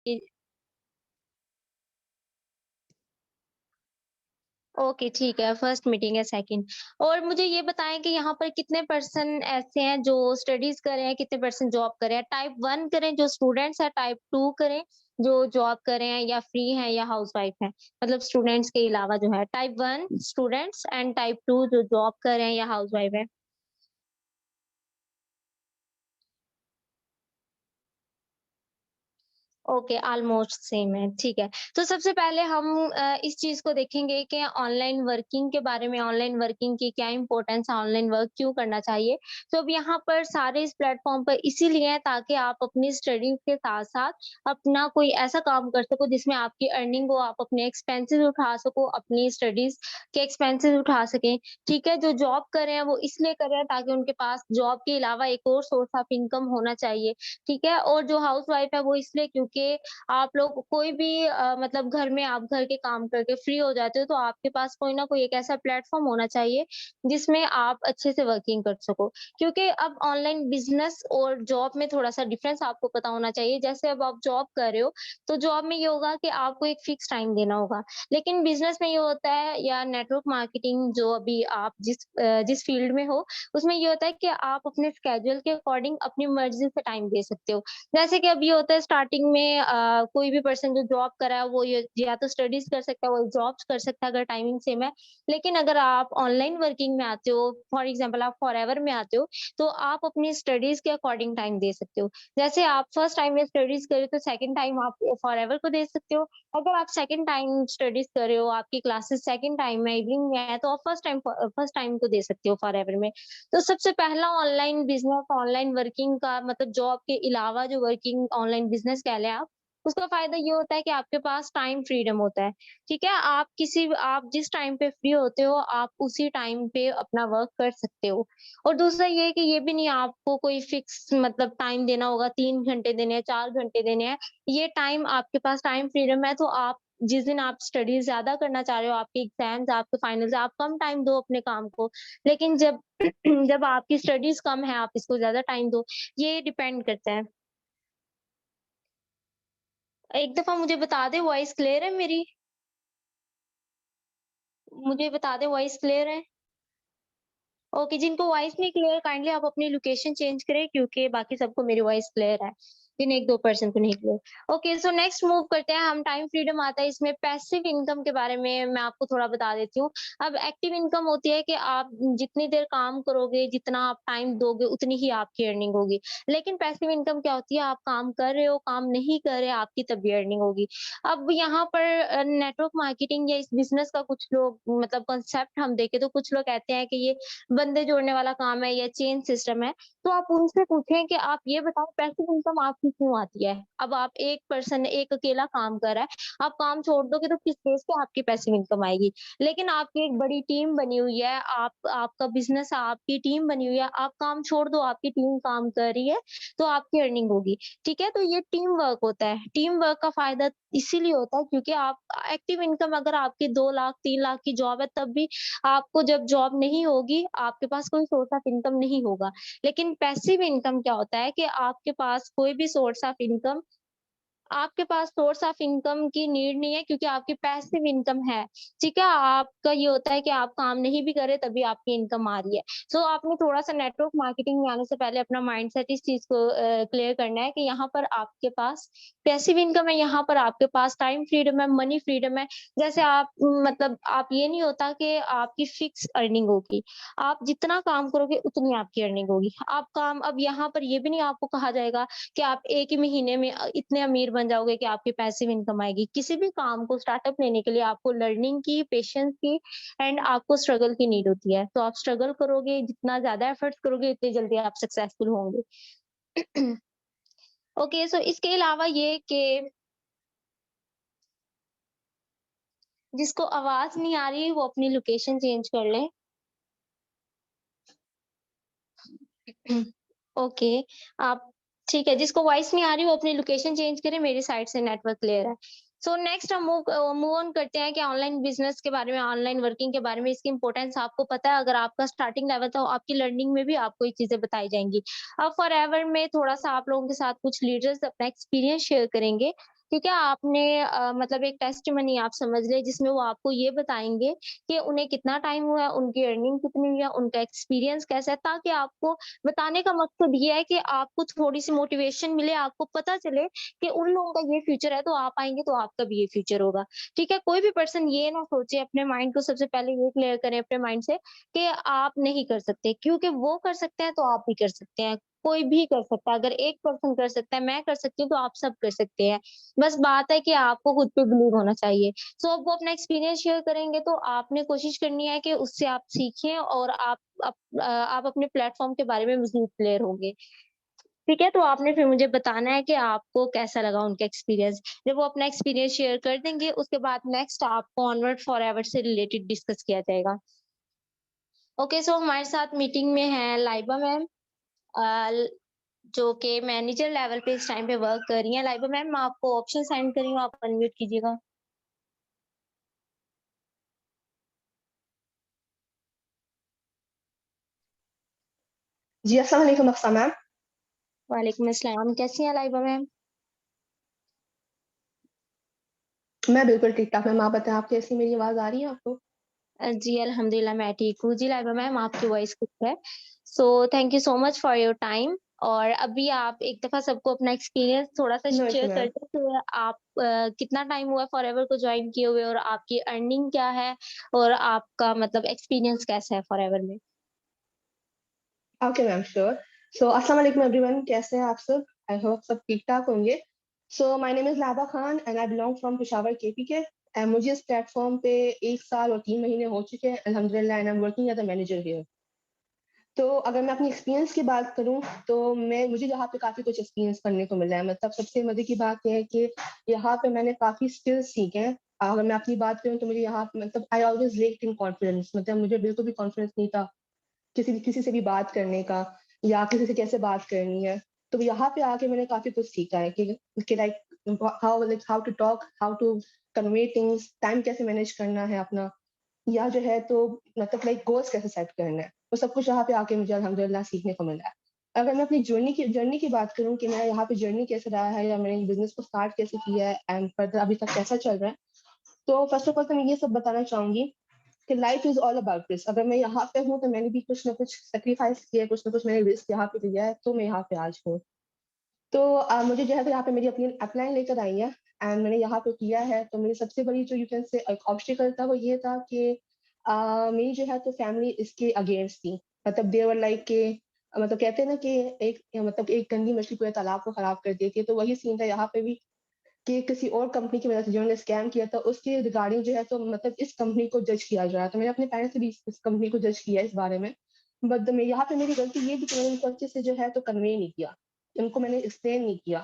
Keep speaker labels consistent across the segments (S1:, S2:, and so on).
S1: कि ओके, ठीक है, फर्स्ट मीटिंग है, सेकंड। और मुझे ये बताएँ कि यहाँ पर कितने पर्सन ऐसे हैं जो स्टडीज़ कर रहे हैं, कितने पर्सन जॉब कर रहे हैं? टाइप 1 करें जो स्टूडेंट्स हैं, टाइप 2 करें जो जॉब कर रहे हैं या फ्री हैं या हाउसवाइफ हैं? मतलब स्टूडेंट्स के अलावा जो है, टाइप 1 स्टूडेंट्स एंड टाइप 2 जो जॉब कर रहे हैं या हाउसवाइफ हैं। ओके, ऑलमोस्ट सेम है, ठीक है। तो सबसे पहले हम इस चीज़ को देखेंगे कि ऑनलाइन वर्किंग के बारे में, ऑनलाइन वर्किंग की क्या इम्पोर्टेंस है, ऑनलाइन वर्क क्यों करना चाहिए? तो अब यहाँ पर सारे इस प्लेटफ़ॉर्म पर इसीलिए हैं ताकि आप अपनी स्टडीज़ के साथ-साथ अपना कोई ऐसा काम कर सको जिसमें आपकी अर्निंग हो, आप अपने एक्सपेंसेस उठा सको, अपनी स्टडीज़ के एक्सपेंसेस उठा सकें, ठीक है? जो जॉब कर रहे हैं वो इसलिए कर रहे हैं ताकि उनके पास जॉब के अलावा एक और सोर्स ऑफ इनकम होना चाहिए। ठीक है? और जो हाउसवाइफ है वो इसलिए क्योंकि आप लोग कोई भी मतलब घर में आप घर के काम करके फ्री हो जाते हो तो आपके पास कोई ना कोई एक ऐसा प्लेटफ़ॉर्म होना चाहिए जिसमें आप अच्छे से वर्किंग कर सको। क्योंकि अब ऑनलाइन बिज़नेस और जॉब में थोड़ा-सा डिफ़रेंस आपको पता होना चाहिए। जैसे अब आप जॉब कर रहे हो, तो जॉब में ये होगा कि आपको एक फ़िक्स टाइम देना होगा। लेकिन बिज़नेस में ये होता है या नेटवर्क मार्केटिंग जो अभी आप जिस फ़ील्ड में हो, उसमें ये होता है कि आप अपने स्केड्यूल के अकॉर्डिंग अपनी मर्ज़ी से टाइम दे सकते हो। जैसे कि अब ये होता है स्टार्टिंग में कोई भी पर्सन जो जॉब कर रहा है वो ये या तो स्टडीज़ कर सकता है, वो जॉब्स कर सकता है अगर टाइमिंग सेम है। लेकिन अगर आप ऑनलाइन वर्किंग में आते हो, फॉर एग्ज़ाम्पल आप फॉरएवर में आते हो, तो आप अपनी स्टडीज़ के अकॉर्डिंग टाइम दे सकते हो। जैसे आप फर्स्ट टाइम में स्टडीज़ कर रहे हो तो सेकंड टाइम आप फॉरएवर को दे सकते हो। अगर आप सेकंड टाइम स्टडीज़ कर रहे हो, आपकी क्लासेस सेकंड टाइम में इवनिंग में है, तो आप फर्स्ट टाइम को दे सकते हो फॉरएवर में। तो सबसे पहला ऑनलाइन बिज़नेस, ऑनलाइन वर्किंग का मतलब जॉब के अलावा जो वर्किंग ऑनलाइन बिज़नेस कह लें आप, उसका फ़ायदा ये होता है कि आपके पास टाइम फ्रीडम होता है, ठीक है? आप जिस टाइम पे फ्री होते हो, आप उसी टाइम पे अपना वर्क कर सकते हो। और दूसरा ये है कि ये भी नहीं आपको कोई फ़िक्स मतलब टाइम देना होगा, 3 घंटे देने हैं, 4 घंटे देने हैं। ये टाइम आपके पास टाइम फ्रीडम है, तो आप जिस दिन आप स्टडी ज़्यादा करना चाह रहे हो, आपके एग्ज़ाम्स, आपके फाइनल्स, आप कम टाइम दो अपने काम को। लेकिन जब जब आपकी स्टडीज़ कम है, आप इसको ज़्यादा टाइम दो, ये डिपेंड करता है। एक दफ़ा मुझे बता दें वॉइस क्लियर है मेरी? मुझे बता दें वॉइस क्लियर है? ओके, जिनको वॉइस नहीं क्लियर काइंडली आप अपनी लोकेशन चेंज करें क्योंकि बाकी सबको मेरी वॉइस क्लियर है। जिन 1-2 पर्सन को नहीं clear. Okay, so next move करते हैं हम टाइम फ्रीडम आता है इसमें पैसिव इनकम के बारे में मैं आपको थोड़ा बता देती हूँ। अब एक्टिव इनकम होती है कि आप जितनी देर काम करोगे, जितना आप टाइम दोगे उतनी ही आपकी अर्निंग होगी। लेकिन पैसिव इनकम क्या होती है आप काम कर रहे हो, काम नहीं कर रहे आपकी तब भी अर्निंग होगी। अब यहाँ पर नेटवर्क मार्केटिंग या इस बिज़नेस का कुछ लोग मतलब कांसेप्ट हम देखें तो कुछ लोग कहते हैं कि ये बंदे जोड़ने वाला काम है या चेन सिस्टम है, तो आप उनसे पूछें कि आप ये बताओ पैसिव इनकम आपकी क्यों आती है? अब आप एक पर्सन एक अकेला काम कर रहा है, आप काम छोड़ दोगे तो किस बेस पे आपकी पैसिव इनकम आएगी? लेकिन आपकी एक बड़ी टीम बनी हुई है, आप आपका बिज़नेस है, आपकी टीम बनी हुई है, आप काम छोड़ दो, आपकी टीम काम कर रही है, तो आपकी अर्निंग होगी, ठीक है? तो ये टीम वर्क होता है। टीम वर्क का फ़ायदा इसीलिए होता है क्योंकि आप एक्टिव इनकम अगर आपकी 2 लाख, 3 लाख की जॉब है तब भी आपको जब जॉब नहीं होगी, आपके पास कोई सोर्स ऑफ इनकम नहीं होगा। लेकिन पैसिव इनकम क्या होता है कि आपके पास कोई भी सोर्स ऑफ इनकम आपके पास सोर्स ऑफ इनकम की नीड नहीं है क्योंकि आपकी पैसिव इनकम है, ठीक है? आपका ये होता है कि आप काम नहीं भी कर रहे तभी आपकी इनकम आ रही है। सो आपने थोड़ा-सा नेटवर्क मार्केटिंग में आने से पहले अपना माइंडसेट इस चीज़ को क्लियर करना है कि यहाँ पर आपके पास पैसिव इनकम है, यहाँ पर आपके पास टाइम फ्रीडम है, मनी फ्रीडम है। जैसे आप मतलब आप ये नहीं होता कि आपकी फिक्स अर्निंग होगी। आप जितना काम करोगे उतनी आपकी अर्निंग होगी। आप काम अब यहाँ पर ये भी नहीं आपको कहा जाएगा कि आप एक ही महीने में इतने अमीर बन जाओगे कि आपकी पैसिव इनकम आएगी। किसी भी काम को स्टार्टअप लेने के लिए आपको लर्निंग की, पेशेंस की एंड आपको स्ट्रगल की नीड होती है। तो आप स्ट्रगल करोगे, जितना ज़्यादा एफर्ट्स करोगे, उतनी जल्दी आप सक्सेसफुल होंगे। ओके, सो इसके अलावा ये कि जिसको आवाज़ नहीं आ रही, वो अपनी लोकेशन चेंज कर ले। ओके, आप ठीक है, जिसको वॉइस नहीं आ रही वो अपनी लोकेशन चेंज करे, मेरी साइड से नेटवर्क क्लियर है। सो नेक्स्ट हम मूव ऑन करते हैं कि ऑनलाइन बिज़नेस के बारे में, ऑनलाइन वर्किंग के बारे में, इसकी इम्पोर्टेंस आपको पता है, अगर आपका स्टार्टिंग लेवल था, आपकी लर्निंग में भी आपको ये चीज़ें बताई जाएँगी। अब फॉरएवर में थोड़ा-सा आप लोगों के साथ कुछ लीडर्स अपना एक्सपीरियंस शेयर करेंगे। ठीक है? आपने मतलब एक टेस्टिमनी आप समझ लें जिसमें वो आपको ये बताएँगे कि उन्हें कितना टाइम हुआ है, उनकी अर्निंग कितनी हुई है, उनका एक्सपीरियंस कैसा है, ताकि आपको बताने का मकसद ये है कि आपको थोड़ी-सी मोटिवेशन मिले, आपको पता चले कि उन लोगों का ये फ्यूचर है तो आप आएँगे तो आपका भी ये फ्यूचर होगा। ठीक है? कोई भी पर्सन ये ना सोचे, अपने माइंड को सबसे पहले ये क्लियर करें अपने माइंड से कि आप नहीं कर सकते, क्योंकि वो कर सकते हैं तो आप भी कर सकते हैं। कोई भी कर सकता है, अगर एक पर्सन कर सकता है, मैं कर सकती हूँ तो आप सब कर सकते हैं। बस बात है कि आपको खुद पे बिलीव होना चाहिए। सो अब वो अपना एक्सपीरियंस शेयर करेंगे तो आपने कोशिश करनी है कि उससे आप सीखें और आप अपने प्लेटफ़ॉर्म के बारे में मज़ीद क्लियर होंगे। ठीक है? तो आपने फिर मुझे बताना है कि आपको कैसा लगा उनका एक्सपीरियंस। जब वो अपना एक्सपीरियंस शेयर कर देंगे, उसके बाद नेक्स्ट आपको ऑनवर्ड फॉरएवर से रिलेटेड डिस्कस किया जाएगा। ओके, सो हमारे साथ मीटिंग में हैं लाइबा मैम, अ, ल जो कि मैनेजर लेवल पे इस टाइम पे वर्क कर रही हैं। लाइबा मैम, मैं आपको ऑप्शन सेंड कर रही हूँ, आप अनम्यूट कीजिएगा।
S2: जी, अस्सलाम वालेकुम अफ़सा मैम।
S1: वालेकुम अस्सलाम, कैसी हैं लाइबा मैम?
S2: मैं बिल्कुल ठीक-ठाक मैम, आप बताएँ आप कैसी मेरी आवाज़ आ रही है आपको?
S1: जी, अल्हम्दुलिल्लाह मैं ठीक हूँ। जी, लाइबा मैम, आपकी वॉइस क्लियर है। सो thank you so much for your time, और अभी आप एक दफ़ा सबको अपना एक्सपीरियंस थोड़ा-सा
S2: नो इश्यू
S1: शेयर कर
S2: मैम।
S1: दें कि आप कितना टाइम हुआ है फॉरएवर को जॉइन किए हुए, और आपकी अर्निंग क्या है, और आपका मतलब एक्सपीरियंस कैसा है फॉरएवर में?
S2: Okay ma'am, sure. सो अस्सलाम वालेकुम एवरीवन, कैसे हैं आप सब? आई होप सब ठीक-ठाक होंगे। सो माय नेम इज़ लाबा Khan and I belong from Peshawar KPK and मुझे इस प्लेटफ़ॉर्म पे 1 साल और 3 महीने हो चुके हैं अल्हम्दुलिल्लाह and I am working as a manager here. तो अगर मैं अपनी एक्सपीरियंस की बात करूँ, तो मुझे यहाँ पे काफ़ी कुछ एक्सपीरियंस करने को मिला है। मतलब सबसे मज़े की बात ये है कि यहाँ पे मैंने काफ़ी स्किल्स सीखे हैं। अगर मैं अपनी बात करूँ तो मुझे यहाँ पे मतलब I always lacked in confidence, मतलब मुझे बिल्कुल भी कॉन्फिडेंस नहीं था किसी से भी बात करने का या किसी से कैसे बात करनी है। तो यहाँ पे आके मैंने काफ़ी कुछ सीखा है कि how to talk, how to convey things, time कैसे मैनेज करना है अपना, या जो है तो मतलब लाइक गोल्स कैसे सेट करना है। वो सब कुछ यहाँ पे आके मुझे अल्हम्दुलिल्लाह सीखने को मिला है। अगर मैं अपनी जर्नी की बात करूँ कि मेरा यहाँ पे जर्नी कैसे रहा है या मैंने बिज़नेस को स्टार्ट कैसे किया है एंड फर्दर अभी तक कैसा चल रहा है। तो फर्स्ट ऑफ ऑल तो मैं ये सब बताना चाहूँगी कि life is all about this. अगर मैं यहाँ पे हूँ तो मैंने भी कुछ ना कुछ सैक्रिफाइस किया है, कुछ ना कुछ मैंने रिस्क यहाँ पे लिया है, तो मैं यहाँ पे आज हूँ। तो मुझे जो है तो यहाँ पे मेरी अपनी अपलाइन लेकर आई है एंड मैंने यहाँ पे किया है, तो मेरी सबसे बड़ी जो यू कैन से एक ऑब्स्टिकल था वो ये था कि मेरी जो है तो फैमिली इसके अगेंस्ट थी। मतलब दे वर लाइक के मतलब कहते हैं ना कि एक गंदी मछली पूरे तालाब को खराब कर देती है, तो वही सीन था यहाँ पे भी कि किसी और कंपनी की वजह से जिन्होंने स्कैम किया था उसके रिगार्डिंग जो है तो मतलब इस कंपनी को जज किया जा रहा था। मैंने अपने पेरेंट्स से भी इस कंपनी को जज किया इस बारे में। बट मैं यहाँ पे मेरी गलती ये थी कि मैंने उनको अच्छे से जो है तो कन्वे नहीं किया। उनको मैंने एक्सप्लेन नहीं किया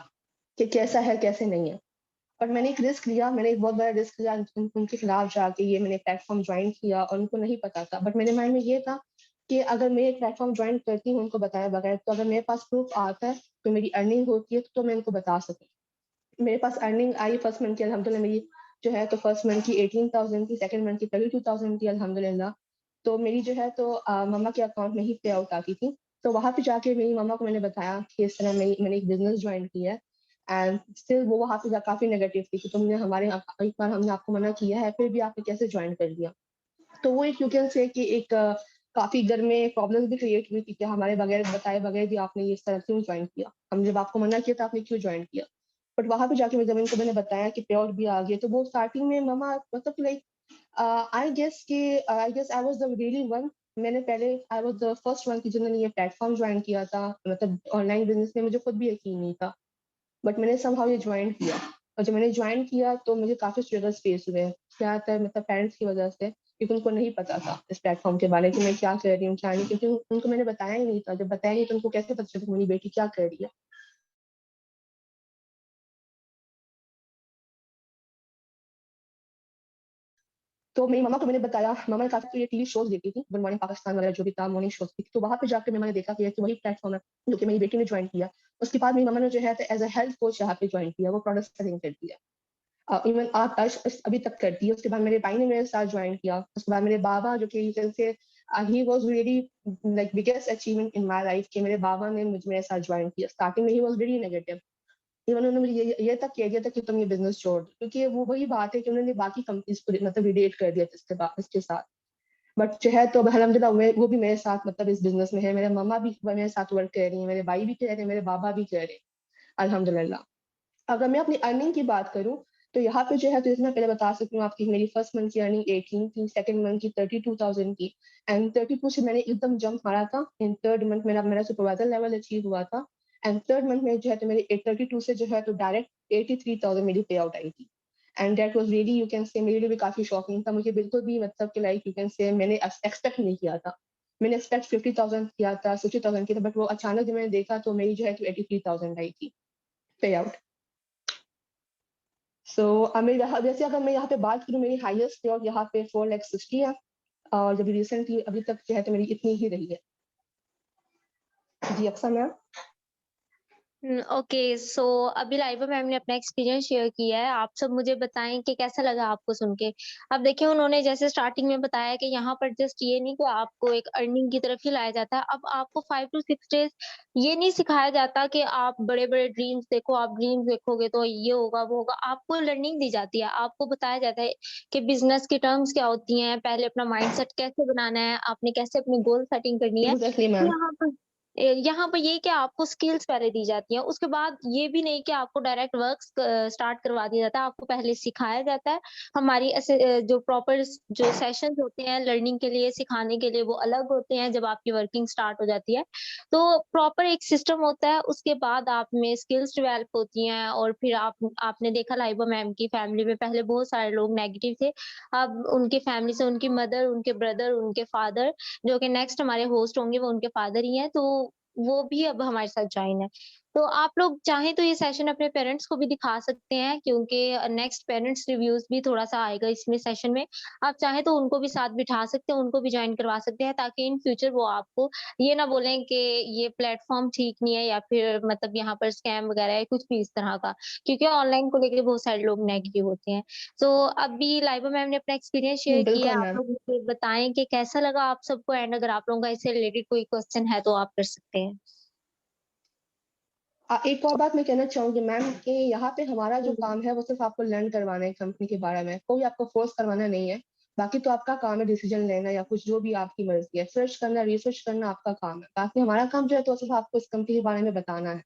S2: कि कैसा है, कैसे नहीं है। और मैंने एक रिस्क लिया, मैंने एक बहुत बड़ा रिस्क लिया उनके खिलाफ जाके, ये मैंने प्लेटफ़ॉर्म जॉइन किया और उनको नहीं पता था। बट मेरे माइंड में ये था कि अगर मैं एक प्लेटफ़ॉर्म जॉइन करती हूँ उनको बताए बगैर, तो अगर मेरे पास प्रूफ़ आता है, तो मेरी अर्निंग होती है, तो मैं उनको बता सकूँ। मेरे पास अर्निंग आई फर्स्ट मंथ की अल्हम्दुलिल्लाह, मेरी जो है तो फर्स्ट मंथ की 18,000 थी, सेकंड मंथ की 32,000 थी अल्हम्दुलिल्लाह। तो मेरी जो है तो मम्मा के अकाउंट में ही पे आउट आती थी। तो वहाँ पे जाके मेरी मम्मा को मैंने बताया कि इस तरह मैंने एक बिज़नेस जॉइन किया है एंड स्टिल वो वहाँ पे काफ़ी नेगेटिव थी कि तुमने एक बार हमने आपको मना किया है, फिर भी आपने कैसे जॉइन कर लिया। तो वो एक यू कैन से कि एक काफ़ी घर में प्रॉब्लम्स भी क्रिएट हुई थी कि हमारे बगैर बताए बगैर भी आपने ये इस तरह क्यों जॉइन किया? हम जब आपको मना किया था आपने क्यों जॉइन किया? बट वहाँ पे जाके मैं जब इनको मैंने बताया कि पे आउट भी आ गया, तो वो स्टार्टिंग में मम्मा मतलब like I guess I was the really one. मैंने पहले I was the first one कि जिन्होंने ये प्लेटफ़ॉर्म जॉइन किया था। मतलब ऑनलाइन बिज़नेस में मुझे खुद भी यकीन नहीं था। बट मैंने समहाउ ये जॉइन किया और जब मैंने जॉइन किया तो मुझे काफ़ी स्ट्रगल्स फेस हुए। ज़्यादातर मतलब पेरेंट्स की वज़ह से, क्योंकि उनको नहीं पता था इस प्लेटफ़ॉर्म के बारे में कि मैं क्या कर रही हूँ, क्या नहीं, क्योंकि उनको मैंने बताया ही नहीं था। जब बताया नहीं तो उनको कैसे पता चलेगा मेरी बेटी क्या कर रही है। तो मेरी मम्मा को मैंने बताया, मम्मा ने काफ़ी तो ये टीवी शोज़ देखती थी, गुड मॉर्निंग पाकिस्तान वगैरह जो भी था मॉर्निंग शोज़ थी। तो वहाँ पे जाके मैंने देखा कि वही प्लेटफ़ॉर्म है जो कि मेरी बेटी ने जॉइन किया। उसके बाद मेरी मम्मा ने जो है तो एज़ अ हेल्थ कोच यहाँ पे जॉइन किया, वो प्रोडक्ट सेलिंग करती है। इवन आप आज अभी तक करती है। उसके बाद मेरे भाई ने मेरे साथ जॉइन किया। उसके बाद मेरे बाबा जो कि you can say he was really like biggest achievement in my life कि मेरे बाबा ने मेरे साथ जॉइन किया। स्टार्टिंग में he was very negative. Even उन्होंने मुझे ये तक कह दिया था कि तुम ये बिजनेस छोड़ दो, क्योंकि वो वही बात है कि उन्होंने बाकी कंपनीज को मतलब रिलेट कर दिया था इसके साथ। बट जो है तो अब अल्हम्दुलिल्लाह वो भी मेरे साथ मतलब इस बिजनेस में है, मेरे मम्मा भी मेरे साथ वर्क कर रही है, मेरे भाई भी कर रहे हैं, मेरे बाबा भी कर रहे हैं, अल्हम्दुलिल्लाह। अगर मैं अपनी अर्निंग की बात करूं तो यहाँ पे जो है तो इसमें पहले बता सकती हूँ आपकी, मेरी फर्स्ट मंथ की अर्निंग 18 थी, सेकंड मंथ की 32,000 की, एंड 32 से मैंने एकदम जंप मारा था। इन थर्ड मंथ मेरा मेरा सुपरवाइजर लेवल अचीव हुआ था, एंड थर्ड मंथ में जो है तो मेरी 32 से जो है तो डायरेक्ट 83,000 मेरी पे आउट आई थी। And that was really you can say मेरे लिए भी काफी शॉकिंग था, मुझे बिल्कुल भी मतलब कि लाइक यू कैन से मैंने एक्सपेक्ट नहीं किया था। मैंने एक्सपेक्ट 50,000 किया था, 60,000 किया था, बट वो अचानक जब मैंने देखा तो मेरी जो है तो 83,000 आई थी पे आउट। सो मैं यहाँ वैसे अगर मैं यहाँ पे बात करूँ, मेरी हाईएस्ट पे आउट यहाँ पे 4,60,000 है, और जब रिसेंटली अभी तक जो है तो मेरी इतनी ही रही है। जी अक्सर मैम।
S1: ओके, सो अभी लाइबा मैम ने अपना एक्सपीरियंस शेयर किया है। आप सब मुझे बताएं कि कैसा लगा आपको सुन के। अब देखिए, उन्होंने जैसे स्टार्टिंग में बताया कि यहाँ पर जस्ट ये नहीं कि आपको एक अर्निंग की तरफ ही लाया जाता है। अब आपको 5 टू 6 डेज ये नहीं सिखाया जाता कि आप बड़े-बड़े ड्रीम्स देखो, आप ड्रीम्स देखोगे तो ये होगा, वो होगा। आपको लर्निंग दी जाती है, आपको बताया जाता है कि बिज़नेस की टर्म्स क्या होती हैं, पहले अपना माइंडसेट कैसे बनाना है, आपने कैसे अपनी गोल सेटिंग करनी है।
S2: एग्जैक्टली
S1: तो
S2: मैम।
S1: यहाँ पर ये कि आपको स्किल्स पहले दी जाती हैं, उसके बाद ये भी नहीं कि आपको डायरेक्ट वर्क्स स्टार्ट करवा दिया जाता है, आपको पहले सिखाया जाता है। हमारी जो प्रॉपर जो सेशंस होते हैं लर्निंग के लिए, सिखाने के लिए, वो अलग होते हैं जब आपकी वर्किंग स्टार्ट हो जाती है। तो प्रॉपर एक सिस्टम होता है, उसके बाद आप में स्किल्स डेवलप होती हैं और फिर आपने देखा लाइबा मैम की फैमिली में पहले बहुत सारे लोग नेगेटिव थे। अब उनकी फैमिली से उनकी मदर, उनके ब्रदर, उनके फादर, जो कि नेक्स्ट हमारे होस्ट होंगे वो उनके फादर ही हैं, तो वो भी अब हमारे साथ जॉइन है। तो आप लोग चाहें तो ये सेशन अपने पेरेंट्स को भी दिखा सकते हैं, क्योंकि नेक्स्ट पेरेंट्स रिव्यूज़ भी थोड़ा-सा आएगा इसमें सेशन में। आप चाहें तो उनको भी साथ बिठा सकते हैं, उनको भी जॉइन करवा सकते हैं, ताकि इन फ्यूचर वो आपको ये ना बोलें कि ये प्लेटफ़ॉर्म ठीक नहीं है या फिर मतलब यहाँ पर स्कैम वगैरह है, कुछ भी इस तरह का। क्योंकि ऑनलाइन को लेके बहुत सारे लोग नेगेटिव होते हैं। तो अभी लाइबा मैम ने अपना एक्सपीरियंस शेयर किया
S2: बिल्कुल
S1: है, आप
S2: मैम।
S1: लोग मुझे बताएँ कि कैसा लगा आप सबको, एंड अगर आप लोगों का इससे रिलेटेड कोई क्वेश्चन है तो आप कर सकते हैं।
S2: एक और बात मैं कहना चाहूंगी मैम कि यहाँ पे हमारा जो
S1: हुँ।
S2: काम है वो सिर्फ आपको लर्न करवाना है कंपनी के बारे में, कोई आपको फोर्स करवाना नहीं है। बाकी तो आपका काम है डिसीजन लेना या कुछ जो भी आपकी मर्जी है, सर्च करना, रिसर्च करना आपका काम है। बाकी हमारा काम जो है तो सिर्फ आपको इस कंपनी के बारे में बताना है।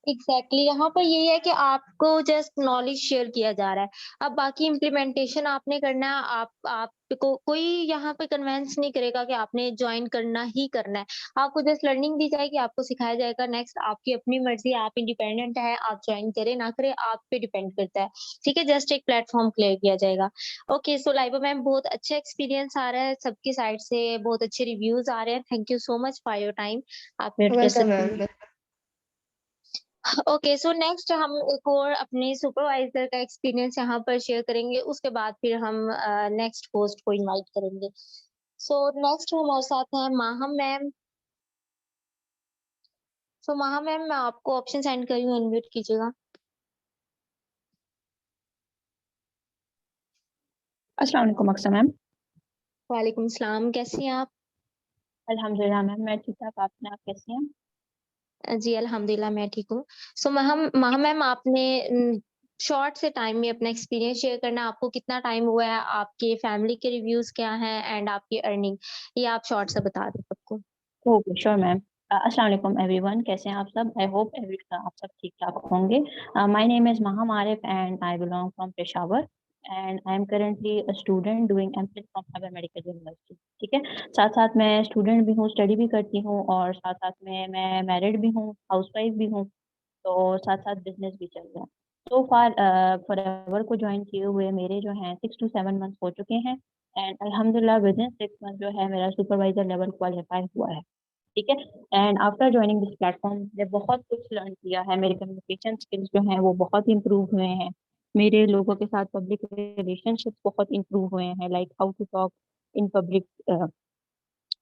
S1: एग्ज़ैक्टली, यहाँ पर यही है कि आपको जस्ट नॉलेज शेयर किया जा रहा है। अब बाकी इम्प्लीमेंटेशन आपने करना है, आपको कोई यहाँ पे कन्विंस नहीं करेगा कि आपने जॉइन करना ही करना है। आपको जस्ट लर्निंग दी जाएगी, आपको सिखाया जाएगा, नेक्स्ट आपकी अपनी मर्ज़ी है, आप इंडिपेंडेंट हैं, आप जॉइन करें ना करें, आप पे डिपेंड करता है। ठीक है? जस्ट एक प्लेटफ़ॉर्म क्लियर किया जाएगा। ओके, सो लाइबा मैम, बहुत अच्छा एक्सपीरियंस आ रहा है सबकी साइड से, बहुत अच्छे रिव्यूज़ आ रहे हैं। Thank you so much for your time. आप म्यूट कर
S2: वेलकम
S1: सकती हैं।
S2: मैम।
S1: ओके, सो नेक्स्ट हम एक और अपने सुपरवाइजर का एक्सपीरियंस यहाँ पर शेयर करेंगे, उसके बाद फिर हम नेक्स्ट होस्ट को इनवाइट करेंगे। सो नेक्स्ट हमारे साथ हैं माहम मैम। सो माहम मैम, मैं आपको ऑप्शन सेंड कर रही हूँ, अनम्यूट कीजिएगा।
S3: अस्सलाम वालेकुम अक्सर मैम।
S1: वालेकुम सलाम, कैसी हैं आप?
S3: अल्हम्दुलिल्लाह मैम, मैं ठीक-ठाक, आप कैसी हैं?
S1: जी, अल्हम्दुलिल्लाह मैं ठीक हूँ। सो माहम मैम, आपने शॉर्ट से टाइम में अपना एक्सपीरियंस शेयर करना है, आपको कितना टाइम हुआ है, आपके फैमिली के रिव्यूज़ क्या हैं एंड आपकी अर्निंग, ये आप शॉर्ट से बता दें सबको।
S3: Okay, sure ma'am. अस्सलाम वालेकुम एवरीवन, कैसे हैं आप सब? आई होप आप सब ठीक-ठाक होंगे। My name is Maham Arif and I belong from Peshawar and I am currently a student doing MPhil from Khyber medical university, ठीक है? साथ-साथ मैं स्टूडेंट भी हूँ, स्टडी भी करती हूँ और साथ-साथ में मैं मैरिड भी हूँ, हाउसवाइफ भी हूँ। तो साथ-साथ बिज़नेस भी चल रहा है। सो फार फॉरएवर को जॉइन किए हुए मेरे जो हैं 6 टू 7 मंथ्स हो चुके हैं एंड अल्हम्दुलिल्लाह विदिन 6 मंथ जो है मेरा सुपरवाइज़र लेवल क्वालीफाई हुआ है, ठीक है? And after joining this platform मैंने बहुत कुछ लर्न किया है, मेरे कम्युनिकेशन स्किल्स जो हैं वो बहुत इम्प्रूव हुए हैं। मेरे लोगों के साथ पब्लिक रिलेशनशिप्स बहुत इम्प्रूव हुए हैं, like how to talk in public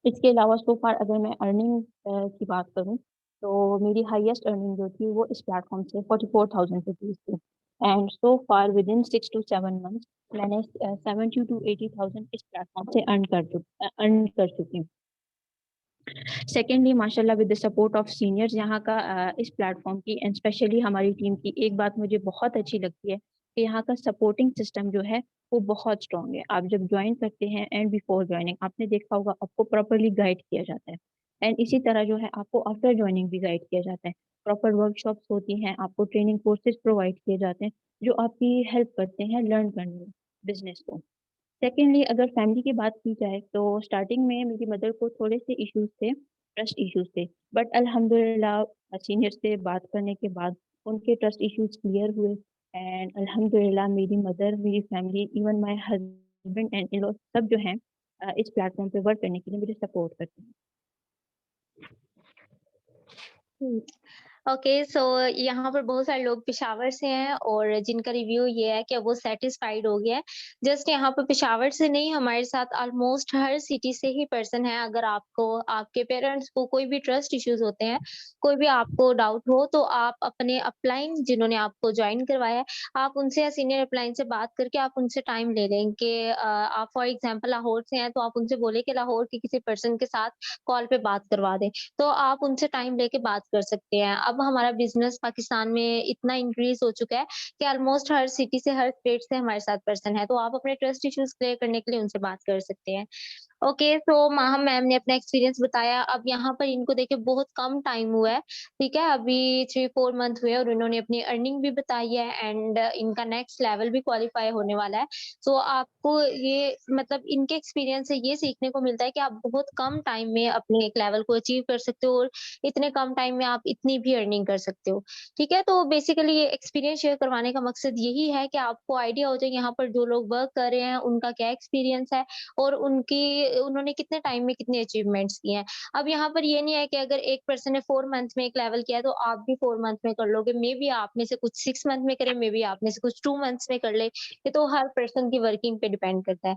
S3: इसके अलावा सो फार अगर मैं अर्निंग की बात करूँ, तो मेरी हाईएस्ट अर्निंग जो थी वो इस प्लेटफ़ॉर्म से 44,000 रुपीज़ थी and so far within 6 to 7 months मैंने 70 टू 80,000 इस प्लेटफ़ॉर्म से अर्न कर चुकी हूँ। सेकेंडली माशाल्लाह with the support of seniors यहाँ का इस प्लेटफॉर्म की एंड स्पेशली हमारी टीम की एक बात मुझे बहुत अच्छी लगती है कि यहाँ का सपोर्टिंग सिस्टम जो है वो बहुत स्ट्रॉन्ग है। आप जब ज्वाइन करते हैं एंड बिफोर ज्वाइनिंग आपने देखा होगा आपको प्रॉपरली गाइड किया जाता है एंड इसी तरह जो है आपको आफ्टर ज्वाइनिंग भी गाइड किया जाता है। प्रॉपर वर्कशॉप्स होती हैं, आपको ट्रेनिंग कोर्सेज प्रोवाइड किए जाते हैं जो आपकी हेल्प करते हैं लर्न करने में बिजनेस को। सेकेंडली अगर फैमिली की बात की जाए तो स्टार्टिंग में मेरी मदर को थोड़े से इश्यूज थे, ट्रस्ट इश्यूज थे, बट अल्हम्दुलिल्लाह सीनियर से बात करने के बाद उनके ट्रस्ट इश्यूज क्लियर हुए एंड अल्हम्दुलिल्लाह मेरी मदर, मेरी family, even my husband and in law सब जो हैं इस प्लेटफॉर्म पे वर्क करने के लिए मुझे सपोर्ट करते हैं।
S1: हुँ। ओके, सो यहाँ पर बहुत सारे लोग पेशावर से हैं और जिनका रिव्यू ये है कि वो सैटिस्फाइड हो गया है। जस्ट यहाँ पे पेशावर से नहीं, हमारे साथ ऑलमोस्ट हर सिटी से ही पर्सन है। अगर आपको आपके पेरेंट्स को कोई भी ट्रस्ट इश्यूज़ होते हैं, कोई भी आपको डाउट हो, तो आप अपने अपलाइन जिन्होंने आपको जॉइन करवाया है, आप उनसे या सीनियर अपलाइन से बात करके आप उनसे टाइम ले लें कि आप फॉर एग्ज़ाम्पल लाहौर से हैं, तो आप उनसे बोलें कि लाहौर के किसी पर्सन के साथ कॉल पे बात करवा दें। तो आप उनसे टाइम लेके बात कर सकते हैं। अब हमारा बिज़नेस पाकिस्तान में इतना इंक्रीज़ हो चुका है कि ऑलमोस्ट हर सिटी से, हर स्टेट से हमारे साथ पर्सन है, तो आप अपने ट्रस्ट इश्यूज़ क्लियर करने के लिए उनसे बात कर सकते हैं। ओके, तो माहा मैम ने अपना एक्सपीरियंस बताया। अब यहाँ पर इनको देखिए बहुत कम टाइम हुआ है, ठीक है? अभी 3-4 मंथ हुए और उन्होंने अपनी अर्निंग भी बताई है एंड इनका नेक्स्ट लेवल भी क्वालीफाई होने वाला है। सो आपको ये मतलब इनके एक्सपीरियंस से ये सीखने को मिलता है कि आप बहुत कम टाइम में अपने एक लेवल को अचीव कर सकते हो और इतने कम टाइम में आप इतनी भी अर्निंग कर सकते हो, ठीक है? तो बेसिकली ये एक्सपीरियंस शेयर करवाने का मकसद यही है कि आपको आइडिया हो जाए यहाँ पर जो लोग वर्क कर रहे हैं, उनका क्या एक्सपीरियंस है और उन्होंने कितने टाइम में कितने अचीवमेंट्स किए हैं। अब यहाँ पर ये नहीं है कि अगर एक पर्सन ने 4 मंथ में एक लेवल किया है, तो आप भी 4 मंथ में कर लोगे। मेबी आप में से कुछ 6 मंथ में करे, मेबी आप में से कुछ 2 मंथ्स में कर ले। ये तो हर पर्सन की वर्किंग पे डिपेंड करता है।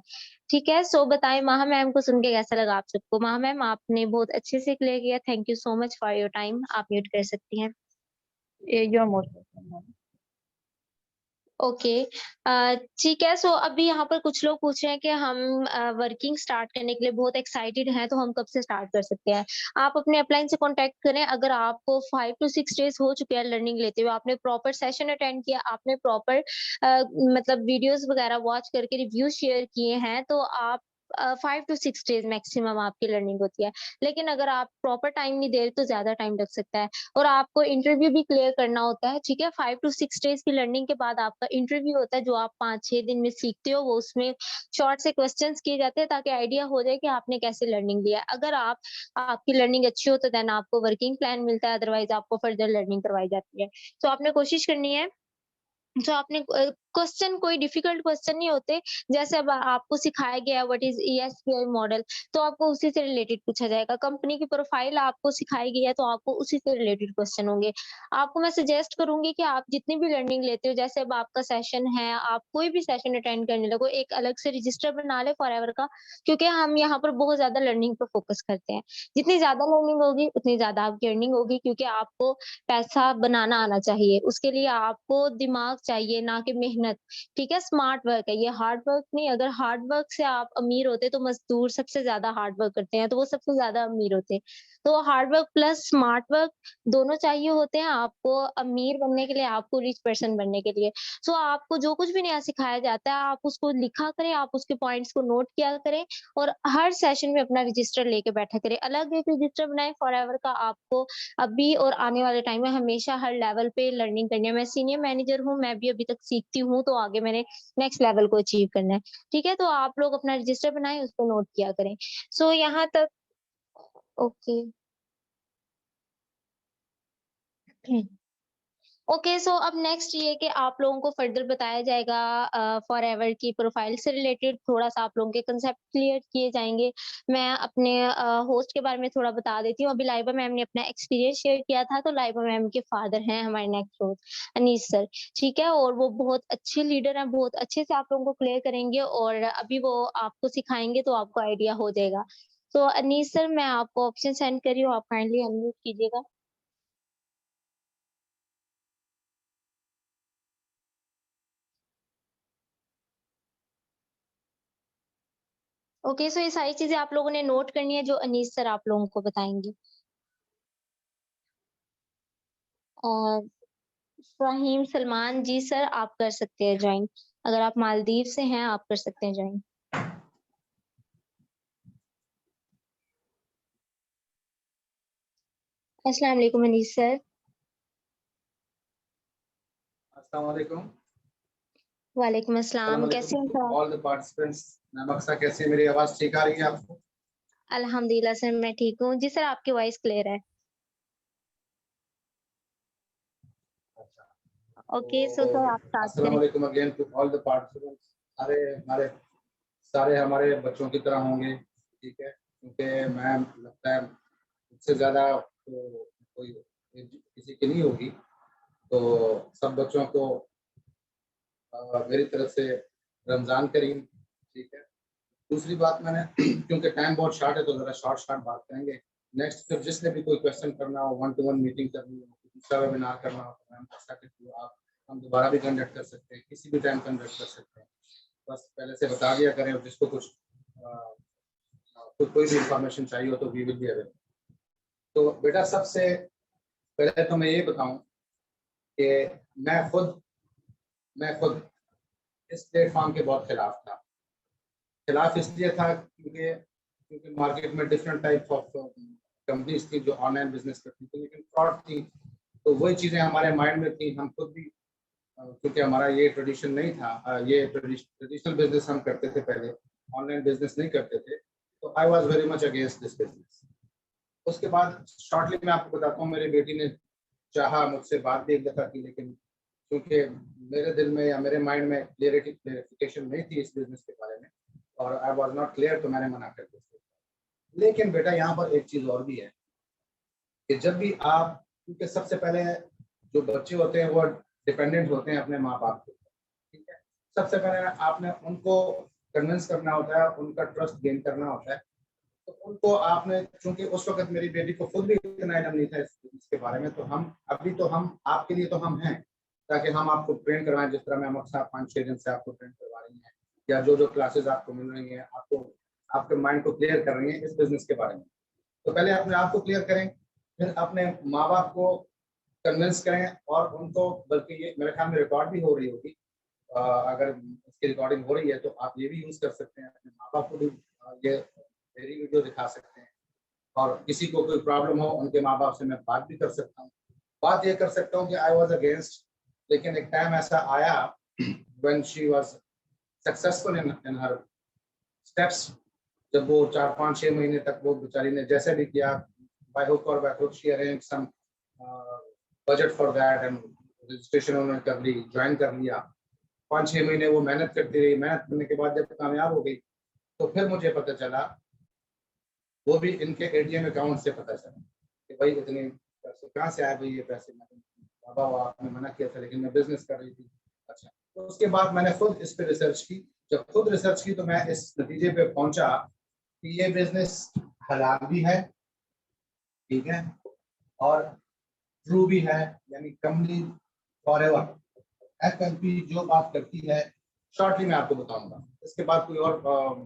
S1: ठीक है, सो बताएँ माहा मैम को सुन के कैसा लगा आप सबको? माहा मैम आपने बहुत अच्छे से क्लियर किया। Thank you so much for your time. आप म्यूट कर सकती हैं।
S3: You are most welcome.
S1: Okay, ठीक है, सो अभी यहाँ पर कुछ लोग पूछ रहे हैं कि हम वर्किंग स्टार्ट करने के लिए बहुत एक्साइटेड हैं, तो हम कब से स्टार्ट कर सकते हैं? आप अपने अपलाइन से कॉन्टैक्ट करें। अगर आपको 5 टू 6 डेज़ हो चुके हैं लर्निंग लेते हुए, आपने प्रॉपर सेशन अटेंड किया, आपने प्रॉपर मतलब वीडियोज़ वगैरह वॉच करके रिव्यू शेयर किए हैं, तो आप 5 टू 6 डेज़ मैक्सिमम आपकी लर्निंग होती है। लेकिन अगर आप प्रॉपर टाइम नहीं दे रहे, तो ज़्यादा टाइम लग सकता है। और आपको इंटरव्यू भी क्लियर करना होता है, ठीक है? 5 टू 6 डेज़ की लर्निंग के बाद आपका इंटरव्यू होता है, जो आप 5-6 दिन में सीखते हो, वो उसमें शॉर्ट से क्वेश्चन्स किए जाते हैं ताकि आइडिया हो जाए कि आपने कैसे लर्निंग लिया है। अगर आपकी लर्निंग अच्छी हो, तो देन आपको वर्किंग प्लान मिलता है, अदरवाइज़ आपको फर्दर लर्निंग करवाई जाती है। तो आपने कोशिश करनी है जो आपने क्वेश्चन कोई डिफिकल्ट क्वेश्चन नहीं होते, जैसे अब आपको सिखाया गया है व्हाट इज़ ईएसपीआई मॉडल, तो आपको उसी से रिलेटेड पूछा जाएगा। कंपनी की प्रोफाइल आपको सिखाई गई है, तो आपको उसी से रिलेटेड क्वेश्चन होंगे। आपको मैं सजेस्ट करूँगी कि आप जितनी भी लर्निंग लेते हो, जैसे अब आपका सेशन है, आप कोई भी सेशन अटेंड करने लगो, एक अलग से रजिस्टर बना लें फॉरएवर का, क्योंकि हम यहाँ पर बहुत ज़्यादा लर्निंग पे फोकस करते हैं। जितनी ज़्यादा लर्निंग होगी, उतनी ज़्यादा आपकी अर्निंग होगी, क्योंकि आपको पैसा बनाना आना चाहिए। उसके लिए आपको दिमाग चाहिए, ना कि मेहनत, ठीक है? स्मार्ट वर्क है ये, हार्ड वर्क नहीं। अगर हार्ड वर्क से आप अमीर होते, तो मज़दूर सबसे ज़्यादा हार्ड वर्क करते हैं, तो वो सबसे ज़्यादा अमीर होते हैं। तो hard work plus smart work दोनों चाहिए होते हैं आपको अमीर बनने के लिए, आपको रिच पर्सन बनने के लिए। सो आपको जो कुछ भी नया सिखाया जाता है, आप उसको लिखा करें, आप उसके पॉइंट्स को नोट किया करें और हर सेशन में अपना रजिस्टर लेके बैठा करें। अलग एक रजिस्टर बनाएँ फॉरएवर का। आपको अभी और आने वाले टाइम में हमेशा हर लेवल पे लर्निंग करनी है। मैं सीनियर मैनेजर हूँ, मैं भी अभी तक सीखती हूँ, तो आगे मैंने नेक्स्ट लेवल को अचीव करना है। ठीक है? तो आप लोग अपना रजिस्टर बनाएँ, उसको नोट किया करें। सो यहाँ तक ओके। ओके, सो अब नेक्स्ट ये कि आप लोगों को फर्दर बताया जाएगा फॉरएवर की प्रोफाइल से रिलेटेड थोड़ा-सा आप लोगों के कांसेप्ट क्लियर किए जाएँगे। मैं अपने होस्ट के बारे में थोड़ा बता देती हूँ। अभी लाइबा मैम ने अपना एक्सपीरियंस शेयर किया था, तो लाइबा मैम के फादर हैं हमारे नेक्स्ट होस्ट अनीस सर, ठीक है? और वो बहुत अच्छे लीडर हैं, बहुत अच्छे से आप लोगों को क्लियर करेंगे और अभी वो आपको सिखाएँगे तो आपको आइडिया हो जाएगा। तो अनीस सर, मैं आपको ऑप्शन सेंड कर रही हूँ, आप काइंडली अनम्यूट कीजिएगा। ओके, सो ये सारी चीज़ें आप लोगों ने नोट करनी है जो अनीस सर आप लोगों को बताएँगे। और फ़हीम सलमान जी सर आप कर सकते हैं जॉइन। अगर आप मालदीव से हैं आप कर सकते हैं जॉइन। अस्सलाम वालेकुम अनीस सर।
S4: अस्सलाम वालेकुम।
S1: वालेकुम अस्सलाम,
S4: अस्सलाम
S1: कैसे हैं
S4: वालेकुम
S1: sir?
S4: To all the participants. Ma'am Aqsa कैसे हैं? मेरी आवाज़ ठीक आ रही है आपको?
S1: अल्हम्दुलिल्लाह सर मैं ठीक हूँ। जी सर आपकी वॉइस क्लियर है।
S4: अच्छा।
S1: ओके, सो
S4: तो
S1: सर आप स्टार्ट
S4: अस्सलाम
S1: करें।
S4: वालेकुम again to all the participants. सारे हमारे सारे हमारे बच्चों की तरह होंगे, ठीक है? क्योंकि मैं लगता है मुझसे ज़्यादा तो कोई एज किसी की नहीं होगी। तो सब बच्चों को मेरी तरफ से रमज़ान करीम, ठीक है? दूसरी बात मैंने क्योंकि टाइम बहुत शॉर्ट है तो ज़रा शॉर्ट बात करेंगे। नेक्स्ट फिर जिसने भी कोई क्वेश्चन करना हो, वन टू वन मीटिंग करनी हो, दूसरा वेबिनार करना हो तो मैम ऐसा के थ्रू आप हम दोबारा भी कंडक्ट कर सकते हैं, किसी भी टाइम कंडक्ट कर सकते हैं। बस पहले से बता दिया करें और जिसको कुछ कोई भी इंफॉर्मेशन चाहिए हो तो वी विल बी अवेलेबल। तो बेटा सबसे पहले तो मैं ये बताऊं कि मैं खुद इस प्लेटफॉर्म के बहुत खिलाफ था। खिलाफ इसलिए था क्योंकि मार्केट में डिफरेंट टाइप ऑफ कंपनीज थी जो ऑनलाइन बिजनेस करती थी लेकिन फ्रॉड थी। तो वही चीज़ें हमारे माइंड में थी। हम खुद भी क्योंकि हमारा ये ट्रेडिशन नहीं था, ये ट्रेडिशनल बिजनेस हम करते थे पहले, ऑनलाइन बिजनेस नहीं करते थे। तो I was very much against this business. उसके बाद शॉर्टली मैं आपको बताता हूँ, मेरी बेटी ने चाहा मुझसे बात भी एक दफ़ा की लेकिन क्योंकि मेरे दिल में या मेरे माइंड में क्लियरिफिकेशन नहीं थी इस बिजनेस के बारे में और आई वाज नॉट क्लियर तो मैंने मना कर दिया। लेकिन बेटा यहाँ पर एक चीज़ और भी है कि जब भी आप क्योंकि सबसे पहले जो बच्चे होते हैं वो डिपेंडेंट होते हैं अपने माँ बाप के ऊपर, ठीक है? सबसे पहले आपने उनको कन्विंस करना होता है, उनका ट्रस्ट गेन करना होता है। तो उनको आपने चूंकि उस वक्त मेरी बेटी को खुद भी इतना इलम नहीं था इसके बारे में, तो हम आपके लिए तो हम हैं ताकि हम आपको ट्रेन करवाएं जिस तरह मैं अमर 5-6 दिन से आपको ट्रेन करवा रही हैं या जो जो क्लासेस आपको मिल रही हैं आपको आपके माइंड को क्लियर कर रही हैं इस बिजनेस के बारे में। तो पहले अपने आप को क्लियर करें, फिर अपने माँ बाप को कन्विंस करें और उनको, बल्कि ये मेरे ख्याल में रिकॉर्ड भी हो रही होगी, अगर इसकी रिकॉर्डिंग हो रही है तो आप ये भी यूज कर सकते हैं, अपने माँ बाप को भी ये मेरी वीडियो दिखा सकते हैं और किसी को कोई प्रॉब्लम हो उनके माँ बाप से मैं बात भी कर सकता हूँ। बात ये कर सकता हूँ कि आई वॉज अगेंस्ट, लेकिन एक टाइम ऐसा आया when she was successful in her steps. जब वो 4-5-6 महीने तक वो बेचारी ने जैसे भी किया, बाय हुक और by crook she arrange some budget for that and registration उन्होंने कर ली, ज्वाइन कर लिया। 5-6 महीने वो मेहनत करती रही, मेहनत करने के बाद जब कामयाब हो गई तो फिर मुझे पता चला, वो भी इनके एटीएम अकाउंट से पता चला कि भाई इतने पैसे कहाँ से आए भाई ये पैसे। बाबा आपने मना किया था लेकिन मैं बिजनेस कर रही थी। अच्छा, तो उसके बाद मैंने खुद इस पे रिसर्च की। जब खुद रिसर्च की तो मैं इस नतीजे पे पहुंचा कि ये बिजनेस हलाल भी है, ठीक है, और ट्रू भी है, यानी कंपनी फॉरएवर एफएलपी जो बात करती है शॉर्टली मैं आपको बताऊंगा। इसके बाद कोई और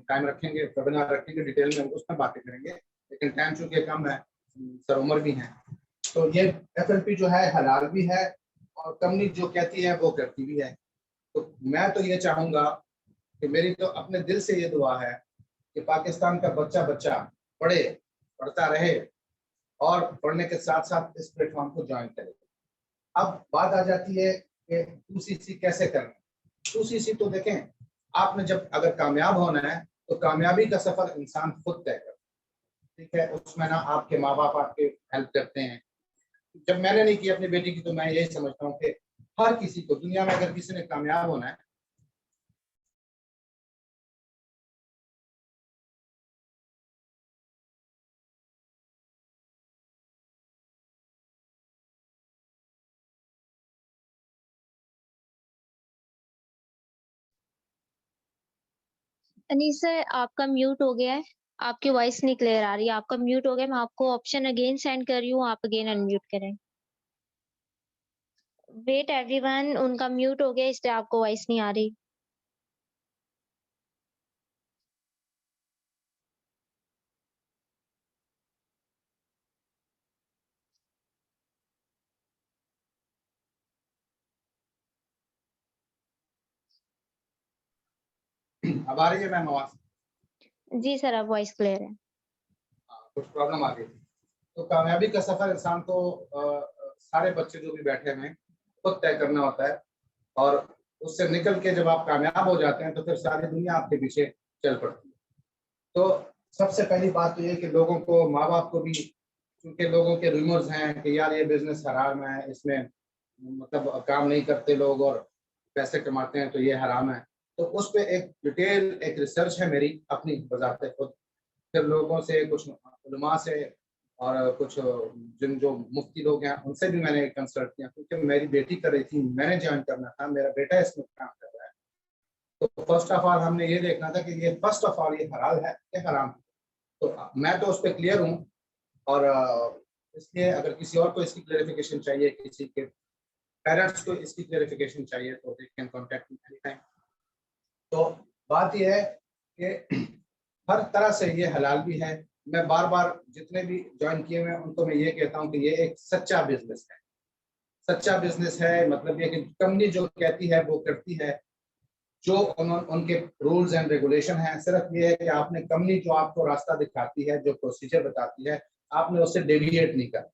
S4: टाइम रखेंगे, वेबिनार रखेंगे डिटेल में उसमें बातें करेंगे, लेकिन टाइम चूंकि कम है, सर उम्र भी है, तो ये एफएलपी जो है हलाल भी है और कंपनी जो कहती है वो करती भी है। तो मैं तो ये चाहूंगा कि मेरी तो अपने दिल से ये दुआ है कि पाकिस्तान का बच्चा बच्चा पढ़े, पढ़ता रहे और पढ़ने के साथ साथ इस प्लेटफॉर्म को ज्वाइन करे। अब बात आ जाती है कि 2CC कैसे करना। 2CC तो देखें, आपने जब अगर कामयाब होना है तो कामयाबी का सफर इंसान खुद तय करता है, ठीक है? उसमें ना आपके माँ बाप आपके हेल्प करते हैं। जब मैंने नहीं की अपनी बेटी की तो मैं यही समझता हूँ कि हर किसी को दुनिया में अगर किसी ने कामयाब होना है
S1: अनीस सर आपका म्यूट हो गया है। आपकी वॉइस नहीं क्लियर आ रही है। आपका म्यूट हो गया है। मैं आपको ऑप्शन अगेन सेंड कर रही हूँ, आप अगेन अनम्यूट करें। वेट एवरीवन, उनका म्यूट हो गया इसलिए आपको वॉइस नहीं आ रही।
S4: अब आ रही है मैम आवाज?
S1: जी सर, अब वॉइस क्लियर है।
S4: हाँ, कुछ प्रॉब्लम आ गई थी। तो कामयाबी का सफर इंसान को सारे बच्चे जो भी बैठे हुए हैं खुद तय करना होता है, और उससे निकल के जब आप कामयाब हो जाते हैं तो फिर सारी दुनिया आपके पीछे चल पड़ती है। तो सबसे पहली बात तो ये कि लोगों को, माँ बाप को भी, क्योंकि लोगों के रूमर्स हैं कि यार ये बिजनेस हराम है, इसमें मतलब काम नहीं करते लोग और पैसे कमाते हैं तो ये हराम है, तो उस पर एक डिटेल एक रिसर्च है मेरी अपनी बजाते खुद, फिर लोगों से, कुछ उलमा से और कुछ जिन जो मुफ्ती लोग हैं उनसे भी मैंने कंसल्ट किया, क्योंकि मेरी बेटी कर रही थी, मैंने ज्वाइन करना था, मेरा बेटा इसमें काम कर रहा है। तो फर्स्ट ऑफ ऑल हमने ये देखना था कि ये फर्स्ट ऑफ ऑल ये हलाल है या हराम। तो मैं तो उस पर क्लियर हूँ, और इसलिए अगर किसी और को इसकी क्लेरिफिकेशन चाहिए, किसी के पेरेंट्स को इसकी क्लेरिफिकेशन चाहिए, तो they can contact me any time. तो बात यह है कि हर तरह से ये हलाल भी है। मैं बार बार जितने भी ज्वाइन किए हुए उनको मैं ये कहता हूँ कि ये एक सच्चा बिजनेस है। सच्चा बिजनेस है मतलब ये कि कंपनी जो कहती है वो करती है, जो उनके रूल्स एंड रेगुलेशन हैं। सिर्फ ये है कि आपने कंपनी जो आपको रास्ता दिखाती है, जो प्रोसीजर बताती है, आपने उससे डेविएट नहीं करना।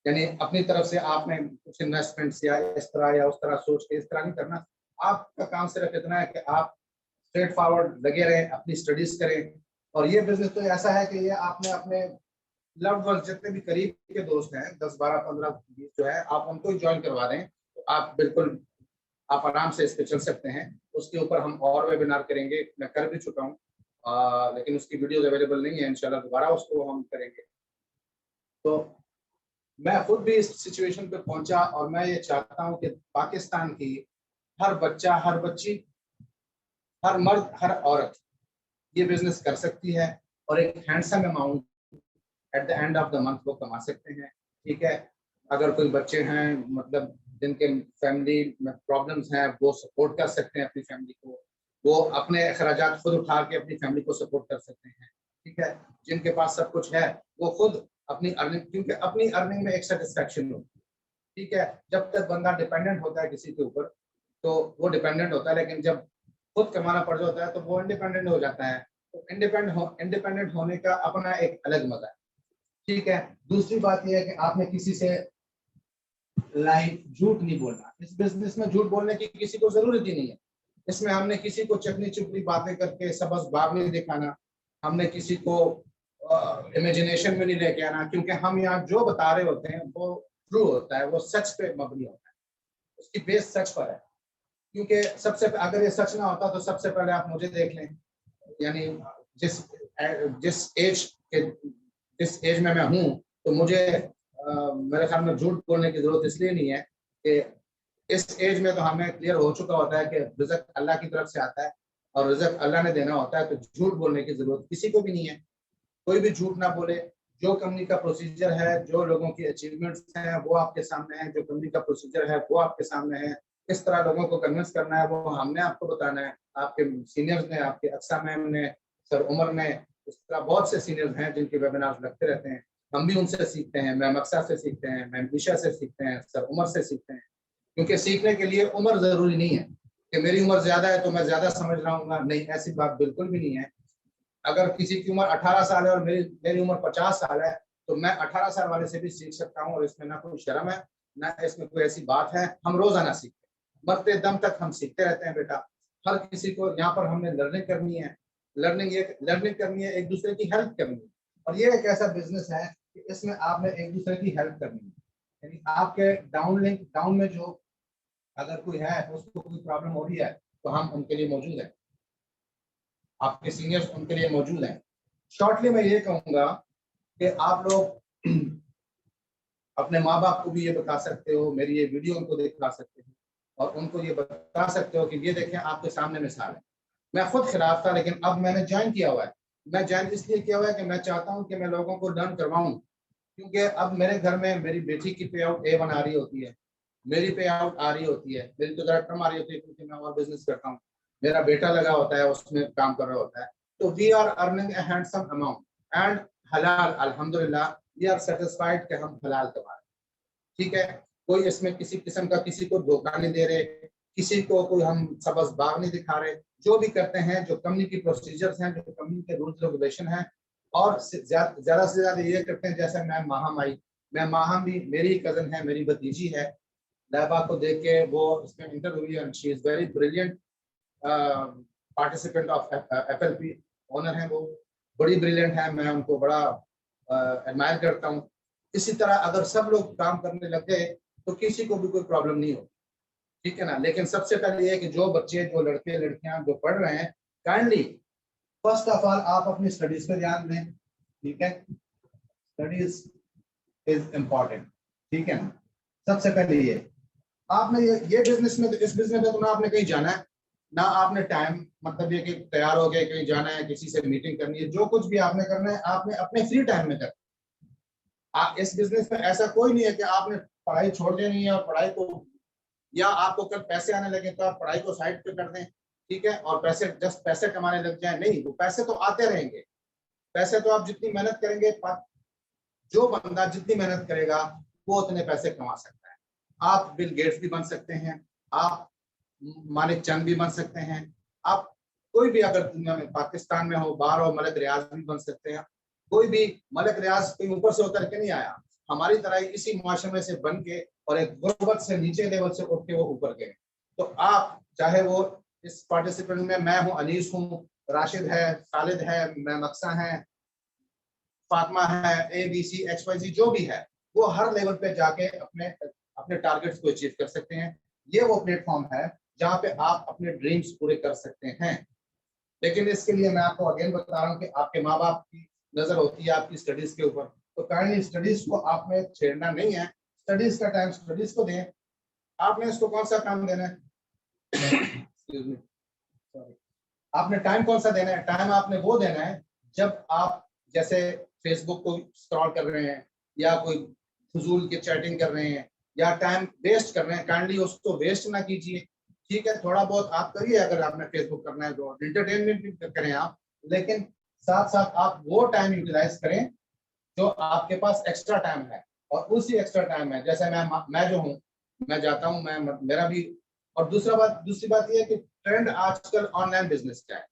S4: यानी अपनी तरफ से आपने कुछ इन्वेस्टमेंट्स या इस तरह या उस तरह सोच के इस तरह नहीं करना। आपका काम सिर्फ इतना है कि आप स्ट्रेट फॉरवर्ड लगे रहें, अपनी स्टडीज करें। और ये बिजनेस तो ऐसा है कि ये आपने अपने लव्ड वंस जितने भी करीब के दोस्त हैं, 10, 12, 15, 20 जो है, आप उनको ज्वाइन करवा दें तो आप बिल्कुल आप आराम से इस पे चल सकते हैं। उसके ऊपर हम और वेबिनार करेंगे, मैं कर भी चुका हूँ, लेकिन उसकी वीडियोस अवेलेबल नहीं है, इंशाल्लाह दोबारा उसको हम करेंगे। तो मैं खुद भी इस सिचुएशन पे पहुंचा, और मैं ये चाहता हूँ कि पाकिस्तान की हर बच्चा, हर बच्ची, हर मर्द, हर औरत ये बिजनेस कर सकती है, और एक handsome amount at the end of the month वो कमा सकते हैं। ठीक है, अगर कोई बच्चे हैं मतलब जिनके फैमिली में प्रॉब्लम्स हैं, वो सपोर्ट कर सकते हैं अपनी फैमिली को, वो अपने अखराजात खुद उठा के अपनी फैमिली को सपोर्ट कर सकते हैं। ठीक है, जिनके पास सब कुछ है वो खुद अपनी अर्निंग, क्योंकि अपनी अर्निंग में एक सेटिस्फैक्शन होती है। ठीक है, जब तक बंदा डिपेंडेंट होता है किसी के ऊपर तो वो डिपेंडेंट होता है, लेकिन जब खुद कमाना पड़ जाता है तो वो इंडिपेंडेंट हो जाता है। तो इंडिपेंडेंट होने का अपना एक अलग मजा है। ठीक है, दूसरी बात यह है कि आपने किसी से लाइक झूठ नहीं बोलना। इस बिजनेस में झूठ बोलने की किसी को जरूरत ही नहीं है। इसमें हमने किसी को चकनी चुपड़ी बातें करके सबस बाग नहीं दिखाना, हमने किसी को इमेजिनेशन में नहीं लेके आना, क्योंकि हम यहाँ जो बता रहे होते हैं वो ट्रू होता है, वो सच पे मबनी होता है, उसकी बेस सच पर है। क्योंकि सबसे अगर ये सच ना होता तो सबसे पहले आप मुझे देख लें, यानी जिस एज में मैं हूँ, तो मुझे मेरे ख्याल में झूठ बोलने की जरूरत इसलिए नहीं है कि इस एज में तो हमें क्लियर हो चुका होता है कि रिज़्क अल्लाह की तरफ से आता है और रिज़्क अल्लाह ने देना होता है, तो झूठ बोलने की जरूरत किसी को भी नहीं है। कोई भी झूठ ना बोले। जो कंपनी का प्रोसीजर है, जो लोगों की अचीवमेंट्स हैं वो आपके सामने है, जो कंपनी का प्रोसीजर है वो आपके सामने है। किस तरह लोगों को कन्विंस करना है वो हमने आपको बताना है, आपके सीनियर्स ने, आपके अक्सा मैम ने, सर उमर ने, इस तरह बहुत से सीनियर्स हैं जिनके वेबिनार लगते रहते हैं। हम भी उनसे सीखते हैं, मैम अक्सा से सीखते हैं, मैम ईशा से सीखते हैं, सर उमर से सीखते हैं। क्योंकि सीखने के लिए उम्र जरूरी नहीं है कि मेरी उम्र ज्यादा है तो मैं ज्यादा समझ रहा हूँ, नहीं, ऐसी बात बिल्कुल भी नहीं है। अगर किसी की उम्र 18 साल है और मेरी उम्र 50 साल है तो मैं 18 साल वाले से भी सीख सकता हूँ, और इसमें ना कोई शर्म है, ना इसमें कोई ऐसी बात है। हम रोजाना सीखते हैं, मरते दम तक हम सीखते रहते हैं बेटा। हर किसी को यहाँ पर हमने लर्निंग करनी है, लर्निंग करनी है, एक दूसरे की हेल्प करनी है। और ये एक ऐसा बिजनेस है कि इसमें आपने एक दूसरे की हेल्प करनी है। यानी आपके डाउन में जो अगर कोई है उसको कोई प्रॉब्लम हो रही है तो हम उनके लिए मौजूद हैं, आपके सीनियर्स उनके लिए मौजूद हैं। शॉर्टली मैं ये कहूँगा कि आप लोग अपने माँ बाप को भी ये बता सकते हो, मेरी ये वीडियो उनको दिखा सकते हो और उनको ये बता सकते हो कि ये देखें आपके सामने मिसाल है। मैं खुद खिलाफ था लेकिन अब मैंने ज्वाइन किया हुआ है। मैं ज्वाइन इसलिए किया हुआ है कि मैं चाहता हूँ कि मैं लोगों को लर्न करवाऊँ, क्योंकि अब मेरे घर में मेरी बेटी की पे आउट A1 आ रही होती है, मेरी पे आउट आ रही होती है, मेरी तो जरा कम आ रही होती है क्योंकि मैं और बिजनेस करता हूँ, मेरा बेटा लगा होता है उसमें काम कर रहा होता है। तो we are earning a handsome amount and हलाल, अल्हम्दुलिल्लाह वी आर सेटिस्फाइड कि हम हलाल कमा रहे हैं। ठीक है, कोई इसमें किसी किस्म का किसी को धोखा नहीं दे रहे, किसी को कोई हम सबस बाग नहीं दिखा रहे, जो भी करते हैं, जो कम्युनिटी प्रोसीजर्स हैं, जो कम्युनिटी के रूल्स रेगुलेशन हैं, और ज्यादा से ज्यादा ये करते हैं। जैसे मैं माहम आई, मैं माहम भी मेरी कजन है, मेरी भतीजी है। लैबा को देख के वो इसमें इंटर हुई and she is very brilliant participant of FLP, honour है वो, बड़ी ब्रिलियंट है, मैं उनको बड़ा एडमायर करता हूँ। इसी तरह अगर सब लोग काम करने लग गए तो किसी को भी कोई प्रॉब्लम नहीं होगी, ठीक है ना। लेकिन सबसे पहले ये कि जो बच्चे, जो लड़के लड़कियां जो पढ़ रहे हैं, काइंडली फर्स्ट ऑफ ऑल आप अपनी स्टडीज पे ध्यान दें, ठीक है। स्टडीज इज इम्पोर्टेंट, ठीक है ना। सबसे पहले ये आपने ये बिजनेस में, इस बिजनेस में तो ना आपने कहीं जाना है, ना आपने टाइम, मतलब ये कि तैयार हो गए कहीं जाना है, किसी से मीटिंग करनी है, जो कुछ भी आपने करना है आपने अपने फ्री टाइम में करना। आप इस बिजनेस में ऐसा कोई नहीं है कि आपने पढ़ाई छोड़ देनी है और पढ़ाई को, या आपको कल पैसे आने लगे तो आप पढ़ाई को साइड पे कर दें, ठीक है, और पैसे जस्ट पैसे कमाने लग जाए। नहीं, वो पैसे तो आते रहेंगे। पैसे तो आप जितनी मेहनत करेंगे, जो बंदा जितनी मेहनत करेगा वो उतने पैसे कमा सकता है। आप बिल गेट्स भी बन सकते हैं, आप मालिक चंद भी बन सकते हैं, आप कोई भी अगर दुनिया में, पाकिस्तान में हो, बाहर हो, मलिक रियाज भी बन सकते हैं। कोई भी मलिक रियाज कोई ऊपर से उतर के नहीं आया, हमारी तरह इसी मुआशरे में से बन के और एक गुर्बत से नीचे लेवल से उठ के वो ऊपर गए। तो आप चाहे वो इस पार्टिसिपेंट में मैं हूँ, अनीस हूँ, राशिद है, खालिद है, मैं मक्सा है, फातिमा है, ABC XYZ जो भी है, वो हर लेवल पे जाके अपने अपने टारगेट्स को अचीव कर सकते हैं। ये वो प्लेटफॉर्म है जहाँ पे आप अपने ड्रीम्स पूरे कर सकते हैं। लेकिन इसके लिए मैं आपको अगेन बता रहा हूँ कि आपके माँ बाप की नजर होती है आपकी स्टडीज के ऊपर, तो काइंडली स्टडीज को आपने छेड़ना नहीं है। स्टडीज का टाइम स्टडीज को दें। आपने इसको कौन सा काम देना है सॉरी, आपने टाइम कौन सा देना है? टाइम आपने वो देना है जब आप जैसे फेसबुक को स्क्रॉल कर रहे हैं, या कोई फजूल की चैटिंग कर रहे हैं, या टाइम वेस्ट कर रहे हैं, काइंडली उसको वेस्ट ना कीजिए, ठीक है। थोड़ा बहुत आप करिए, अगर आपने फेसबुक करना है तो एंटरटेनमेंट भी करें आप, लेकिन साथ साथ आप वो टाइम यूटिलाइज करें जो आपके पास एक्स्ट्रा टाइम है। और उसी एक्स्ट्रा टाइम में जैसे मैं जो हूँ, मैं जाता हूँ, मैं मेरा भी। और दूसरी बात ये है कि ट्रेंड आजकल ऑनलाइन बिजनेस का है।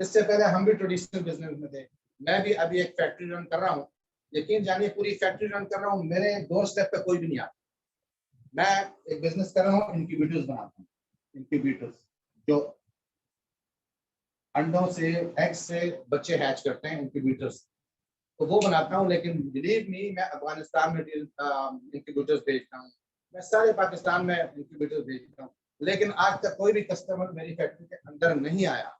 S4: इससे पहले हम भी ट्रेडिशनल बिजनेस में थे। मैं भी अभी एक फैक्ट्री रन कर रहा हूँ, यकीन जानिए पूरी फैक्ट्री रन कर रहा हूँ, मेरे डोर स्टेप पे कोई भी नहीं आता। मैं एक बिजनेस कर रहा हूँ, इंक्यूबेटर्स बनाता हूँ, इंक्यूबेटर्स जो अंडों से, एग से बच्चे हैच करते हैं, इंक्यूबेटर्स, तो वो बनाता हूँ। लेकिन बिलीव मी, मैं अफगानिस्तान में इंक्यूबेटर्स बेचता हूँ, मैं सारे पाकिस्तान में इंक्यूबेटर्स बेचता हूँ, लेकिन आज तक कोई भी कस्टमर मेरी फैक्ट्री के अंदर नहीं आया।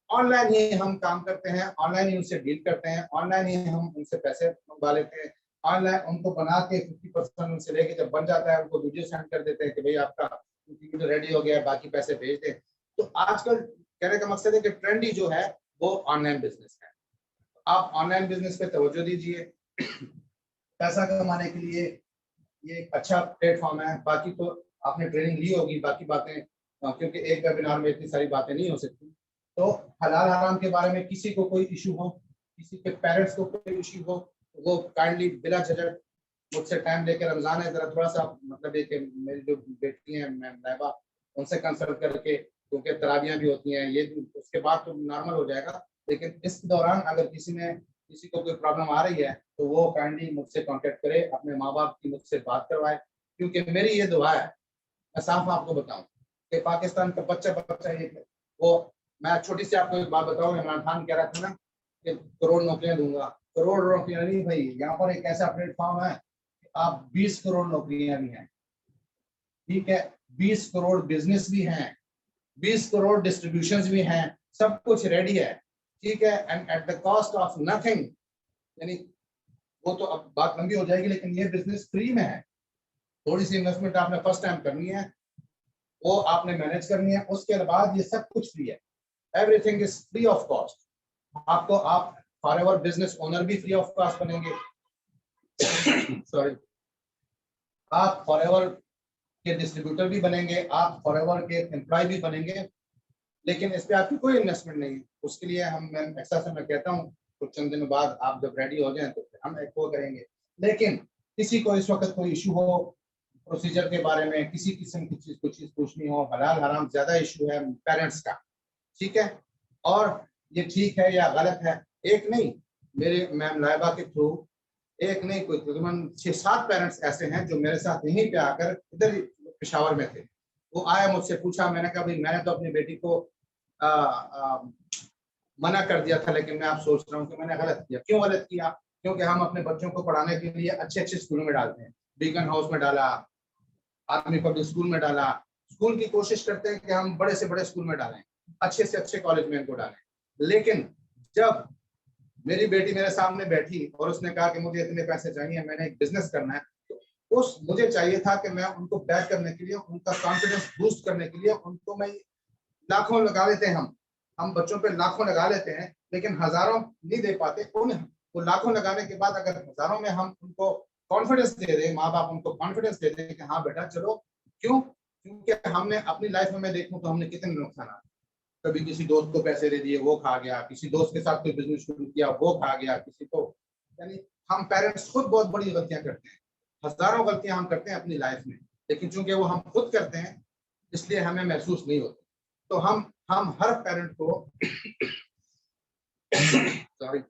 S4: ऑनलाइन ही हम काम करते हैं, ऑनलाइन ही उनसे डील करते हैं, ऑनलाइन ही हम उनसे पैसे मंगवा लेते हैं, ऑनलाइन उनको बना के 50% उनसे लेके जब बन जाता है उनको वीडियो सेंड कर देते हैं कि भाई आपका वीडियो रेडी हो गया है, बाकी पैसे भेज दें। तो आजकल कहने का मकसद है कि ट्रेंड ही जो है वो ऑनलाइन बिजनेस है। आप ऑनलाइन बिजनेस पे तवज्जो दीजिए। पैसा कमाने के लिए ये एक अच्छा प्लेटफॉर्म है। बाकी तो आपने ट्रेनिंग ली होगी, बाकी बातें क्योंकि एक वेबिनार में इतनी सारी बातें नहीं हो सकती। तो हलाल हराम के बारे में किसी को कोई इशू हो, किसी के पेरेंट्स को कोई इशू हो, वो काइंडली बिला झिझक मुझसे टाइम लेकर, रमजान है जरा थोड़ा सा मतलब ये कि मेरी जो बेटी है मैम लाइबा, उनसे कंसल्ट करके, क्योंकि तराबियां भी होती हैं, ये उसके बाद तो नॉर्मल हो जाएगा। लेकिन इस दौरान अगर किसी को कोई प्रॉब्लम आ रही है तो वो काइंडली मुझसे कांटेक्ट करे, अपने माँ बाप की मुझसे बात करवाए, क्योंकि मेरी ये दुआ है। मैं साफ आपको बताऊं कि पाकिस्तान का बच्चा ये वो, मैं छोटी सी आपको एक बात बताऊं, इमरान खान कह रहा था ना कि करोड़ नौकरियां दूंगा। करोड़ नौकरियां नहीं भाई, यहाँ पर एक ऐसा प्लेटफॉर्म है कि आप 20 करोड़ नौकरियां भी हैं, ठीक है, 20 करोड़ बिजनेस भी हैं, 20 करोड़ डिस्ट्रीब्यूशन भी हैं, सब कुछ रेडी है, ठीक है, and at the cost of nothing. यानी वो तो अब बात लंबी हो जाएगी, लेकिन ये बिजनेस फ्री में है। थोड़ी सी इन्वेस्टमेंट आपने फर्स्ट टाइम करनी है, वो आपने मैनेज करनी है, उसके बाद ये सब कुछ फ्री है। Everything is free of cost. आपको आप फॉरएवर बिजनेस ओनर भी फ्री ऑफ कॉस्ट बनेंगे सॉरी, आप फॉरएवर के डिस्ट्रीब्यूटर भी बनेंगे, आप फॉरएवर के एम्प्लॉय भी बनेंगे, लेकिन इस पे आपकी कोई इन्वेस्टमेंट नहीं है। उसके लिए मैं ऐसा से मैं कहता हूँ कुछ चंद दिनों बाद आप जब रेडी हो जाएं तो फिर हम एक वो करेंगे। लेकिन किसी को इस वक्त कोई इशू हो, प्रोसीजर के बारे में, किसी किस्म की चीज कुछ चीज पूछनी हो, हलाल हराम ज्यादा इशू है पेरेंट्स का, ठीक है, और ये ठीक है या गलत है, एक नहीं, मेरे मैम लाइबा के थ्रू एक नहीं कोई तकरीबन 6-7 पेरेंट्स ऐसे हैं जो मेरे साथ यहीं पे आकर इधर पेशावर में थे। वो आया, मुझसे पूछा, मैंने कहा भाई मैंने तो अपनी बेटी को मना कर दिया था, लेकिन मैं आप सोच रहा हूँ कि मैंने गलत किया। क्यों गलत किया? क्योंकि हम अपने बच्चों को पढ़ाने के लिए अच्छे अच्छे स्कूलों में डालते हैं, बीकन हाउस में डाला, आर्मी पब्लिक स्कूल में डाला, स्कूल की कोशिश करते हैं कि हम बड़े से बड़े स्कूल में डालें, अच्छे से अच्छे कॉलेज में इनको डालें। लेकिन जब मेरी बेटी मेरे सामने बैठी और उसने कहा कि मुझे इतने पैसे चाहिए, मैंने एक बिजनेस करना है, तो उस मुझे चाहिए था कि मैं उनको बैक करने के लिए, उनका कॉन्फिडेंस बूस्ट करने के लिए उनको मैं लाखों लगा लेते हैं, हम बच्चों पे लाखों लगा लेते हैं, लेकिन हजारों नहीं दे पाते। वो लाखों लगाने के बाद अगर हजारों में हम उनको कॉन्फिडेंस दे दें, माँ बाप उनको कॉन्फिडेंस दे दें कि हाँ बेटा चलो, क्यों? क्योंकि हमने अपनी लाइफ में, मैं देखूं तो हमने कितने नुकसान, कभी किसी दोस्त को पैसे दे दिए वो खा गया, किसी दोस्त के साथ कोई बिजनेस शुरू किया वो खा गया, किसी को, यानी हम पेरेंट्स खुद बहुत बड़ी गलतियां करते हैं, हजारों गलतियां हम करते हैं अपनी लाइफ में, लेकिन चूंकि वो हम खुद करते हैं इसलिए हमें महसूस नहीं होती। तो हम हर पेरेंट को सॉरी,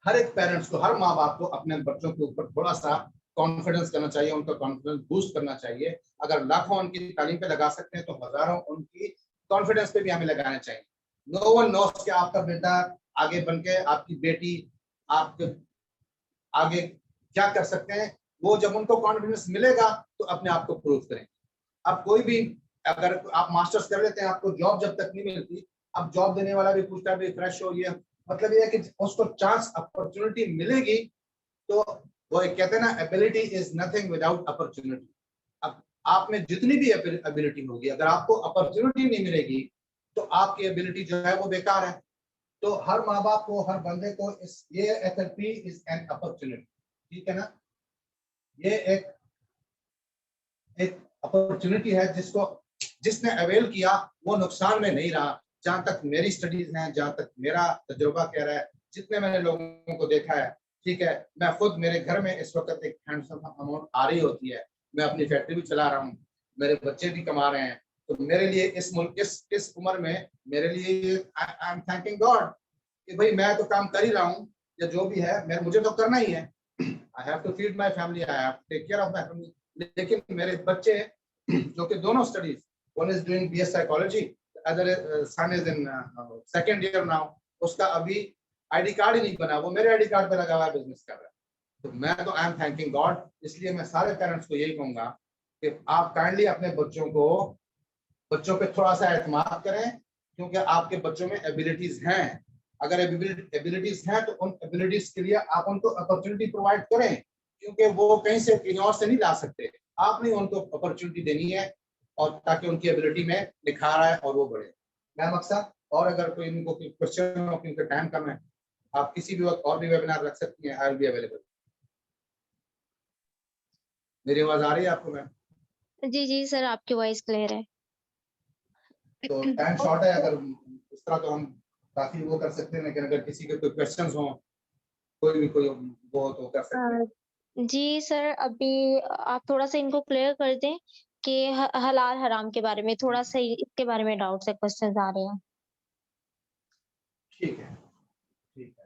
S4: हर एक पेरेंट्स को, हर माँ बाप को अपने बच्चों के ऊपर थोड़ा सा कॉन्फिडेंस करना चाहिए, उनका कॉन्फिडेंस बूस्ट करना चाहिए। अगर लाखों उनकी तालीम पे लगा सकते हैं तो हजारों उनकी कॉन्फिडेंस पे भी हमें लगाना चाहिए। नो वन नोस कि आपका बेटा आगे बन के, आपकी बेटी आपके आगे क्या कर सकते हैं, वो जब उनको कॉन्फिडेंस मिलेगा तो अपने आप को प्रूव करेंगे। अब कोई भी, अगर आप मास्टर्स कर लेते हैं, आपको जॉब जब तक नहीं मिलती, अब जॉब देने वाला भी पूछता है फ्रेश हो, ये मतलब ये है कि उसको चांस, अपॉर्चुनिटी मिलेगी तो वो एक कहते हैं ना, ability is nothing without opportunity. अब आप में जितनी भी एबिलिटी होगी, अगर आपको अपॉर्चुनिटी नहीं मिलेगी तो आपकी एबिलिटी जो है वो बेकार है। तो हर माँ बाप को, हर बंदे को ये FLP इज एन अपॉर्चुनिटी, ठीक है ना, ये एक अपॉर्चुनिटी है जिसने अवेल किया वो नुकसान में नहीं रहा। जहां तक मेरी स्टडीज हैं, जहां तक मेरा तजुर्बा कह रहा है, जितने मैंने लोगों को देखा है, ठीक है, मैं खुद, मेरे घर में इस वक्त एक हैंडसम अमाउंट आ रही होती है, मैं अपनी फैक्ट्री भी चला रहा हूँ, मेरे बच्चे भी कमा रहे हैं, तो मेरे लिए इस मुल्क, इस उम्र में मेरे लिए आई एम थैंकिंग गॉड कि भाई मैं तो काम कर ही रहा हूँ, या जो भी है मुझे तो करना ही है। I have to feed my family, I have to take care of my family. लेकिन मेरे बच्चे जो कि दोनों studies, one is doing BS psychology, other son is in second year now, उसका अभी आईडी कार्ड ही नहीं बना, वो मेरे आईडी कार्ड पे लगा हुआ बिजनेस कर रहा है। तो मैं तो आई एम थैंकिंग गॉड। इसलिए मैं सारे पेरेंट्स को यही कहूंगा कि आप काइंडली अपने बच्चों पे थोड़ा सा एतमाद करें, क्योंकि आपके बच्चों में एबिलिटीज हैं। अगर एबिलिटीज हैं तो उन एबिलिटीज के लिए आप उनको अपॉर्चुनिटी प्रोवाइड करें, क्योंकि वो कहीं और से नहीं ला सकते, आपने उनको अपॉर्चुनिटी देनी है, और ताकि उनकी एबिलिटी में निखार आए और वो बढ़े। मैम अक्सर, और अगर कोई इनको क्वेश्चन हो, क्योंकि टाइम कम है, आप किसी भी वक्त और भी वेबिनार रख सकती हैं, आई विल बी अवेलेबल। मेरी आवाज आ रही है आपको मैम?
S1: जी जी सर, आपकी वॉइस क्लियर है।
S4: तो टाइम शॉर्ट है, अगर इस तरह तो हम काफी वो कर सकते हैं, लेकिन अगर किसी के कोई क्वेश्चंस हो, कोई वो तो कर सकते हैं।
S1: जी सर, अभी आप थोड़ा सा इनको क्लियर कर दें कि हलाल हराम के बारे में, थोड़ा सा इसके बारे में डाउट्स है, क्वेश्चंस आ रहे हैं।
S4: ठीक है, ठीक है।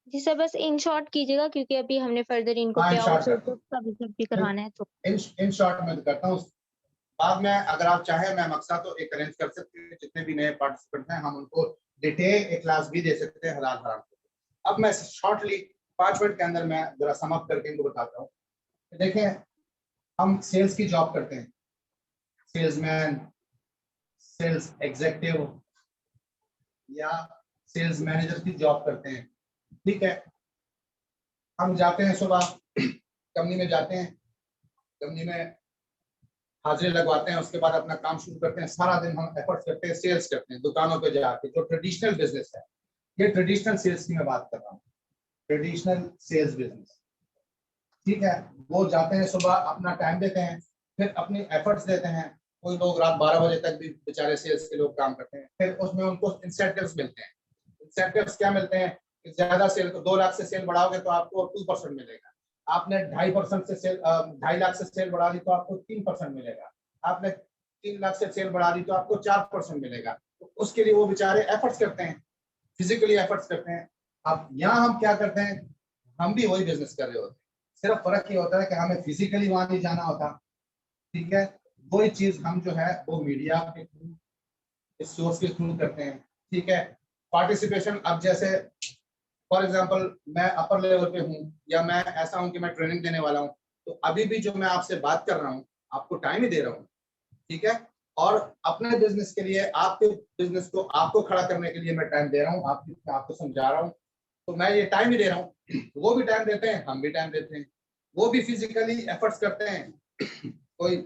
S1: जी सर, बस इन शॉर्ट कीजिएगा, क्योंकि अभी हमने फर्दर इनको
S4: हाँ,
S1: पे
S4: इन शॉर्ट
S1: आउट
S4: करता हूँ,
S1: का विजिट भी करवाना है तो।
S4: इन शॉर्ट में करता हूँ। बाद में अगर आप चाहें मैम अक्सर तो एक अरेंज कर सकते हैं, जितने भी नए पार्टिसिपेंट हैं हम उनको डिटेल एक क्लास भी दे सकते हैं हलाल हराम। अब मैं शॉर्टली 5 मिनट के अंदर मैं जरा सम अप करके इनको बताता हूँ। देखें, हम सेल्स की जॉब करते हैं, सेल्समैन, सेल्स एग्जीक्यूटिव या सेल्स मैनेजर की जॉब करते हैं, ठीक है। हम जाते हैं सुबह कंपनी में, जाते हैं कंपनी में हाजिरी लगवाते हैं, उसके बाद अपना काम शुरू करते हैं। सारा दिन हम एफर्ट्स करते हैं, सेल्स करते हैं, दुकानों पे जाके, जो ट्रेडिशनल बिजनेस है, ये ट्रेडिशनल सेल्स की मैं बात कर रहा हूँ, ट्रेडिशनल सेल्स बिजनेस, ठीक है। वो जाते हैं सुबह, अपना टाइम देते हैं, फिर अपनी एफर्ट्स देते हैं। कोई लोग रात 12 बजे तक भी बेचारे सेल्स के लोग काम करते हैं। फिर उसमें उनको इंसेंटिव्स मिलते हैं। इंसेंटिव्स क्या मिलते हैं कि ज्यादा सेल, 2 लाख से सेल बढ़ाओगे तो आपको 2% मिलेगा, आपने 2.5% से सेल 2.5 लाख से सेल बढ़ा दी तो आपको 3% मिलेगा, आपने 3 लाख से सेल बढ़ा दी तो आपको 4% मिलेगा। तो उसके लिए वो बेचारे एफर्ट्स करते हैं, फिजिकली एफर्ट्स करते हैं। अब यहाँ हम क्या करते हैं, हम भी वही बिजनेस कर रहे होते हैं, सिर्फ फर्क ये होता है कि हमें फिजिकली वहां नहीं जाना होता, ठीक है। वही चीज हम जो है वो मीडिया के थ्रू, इस सोर्स के थ्रू करते हैं, ठीक है। पार्टिसिपेशन, अब जैसे फॉर एग्जांपल मैं अपर लेवल पे हूँ या मैं ऐसा हूँ कि मैं ट्रेनिंग देने वाला हूँ, तो अभी भी जो मैं आपसे बात कर रहा हूँ आपको टाइम ही दे रहा हूँ, ठीक है। और अपने बिजनेस के लिए, आपके बिजनेस को आपको खड़ा करने के लिए मैं टाइम दे रहा हूँ, आपको समझा रहा हूँ, तो मैं ये टाइम ही दे रहा हूँ। वो भी टाइम देते हैं, हम भी टाइम देते हैं, वो भी फिजिकली एफर्ट्स करते हैं। कोई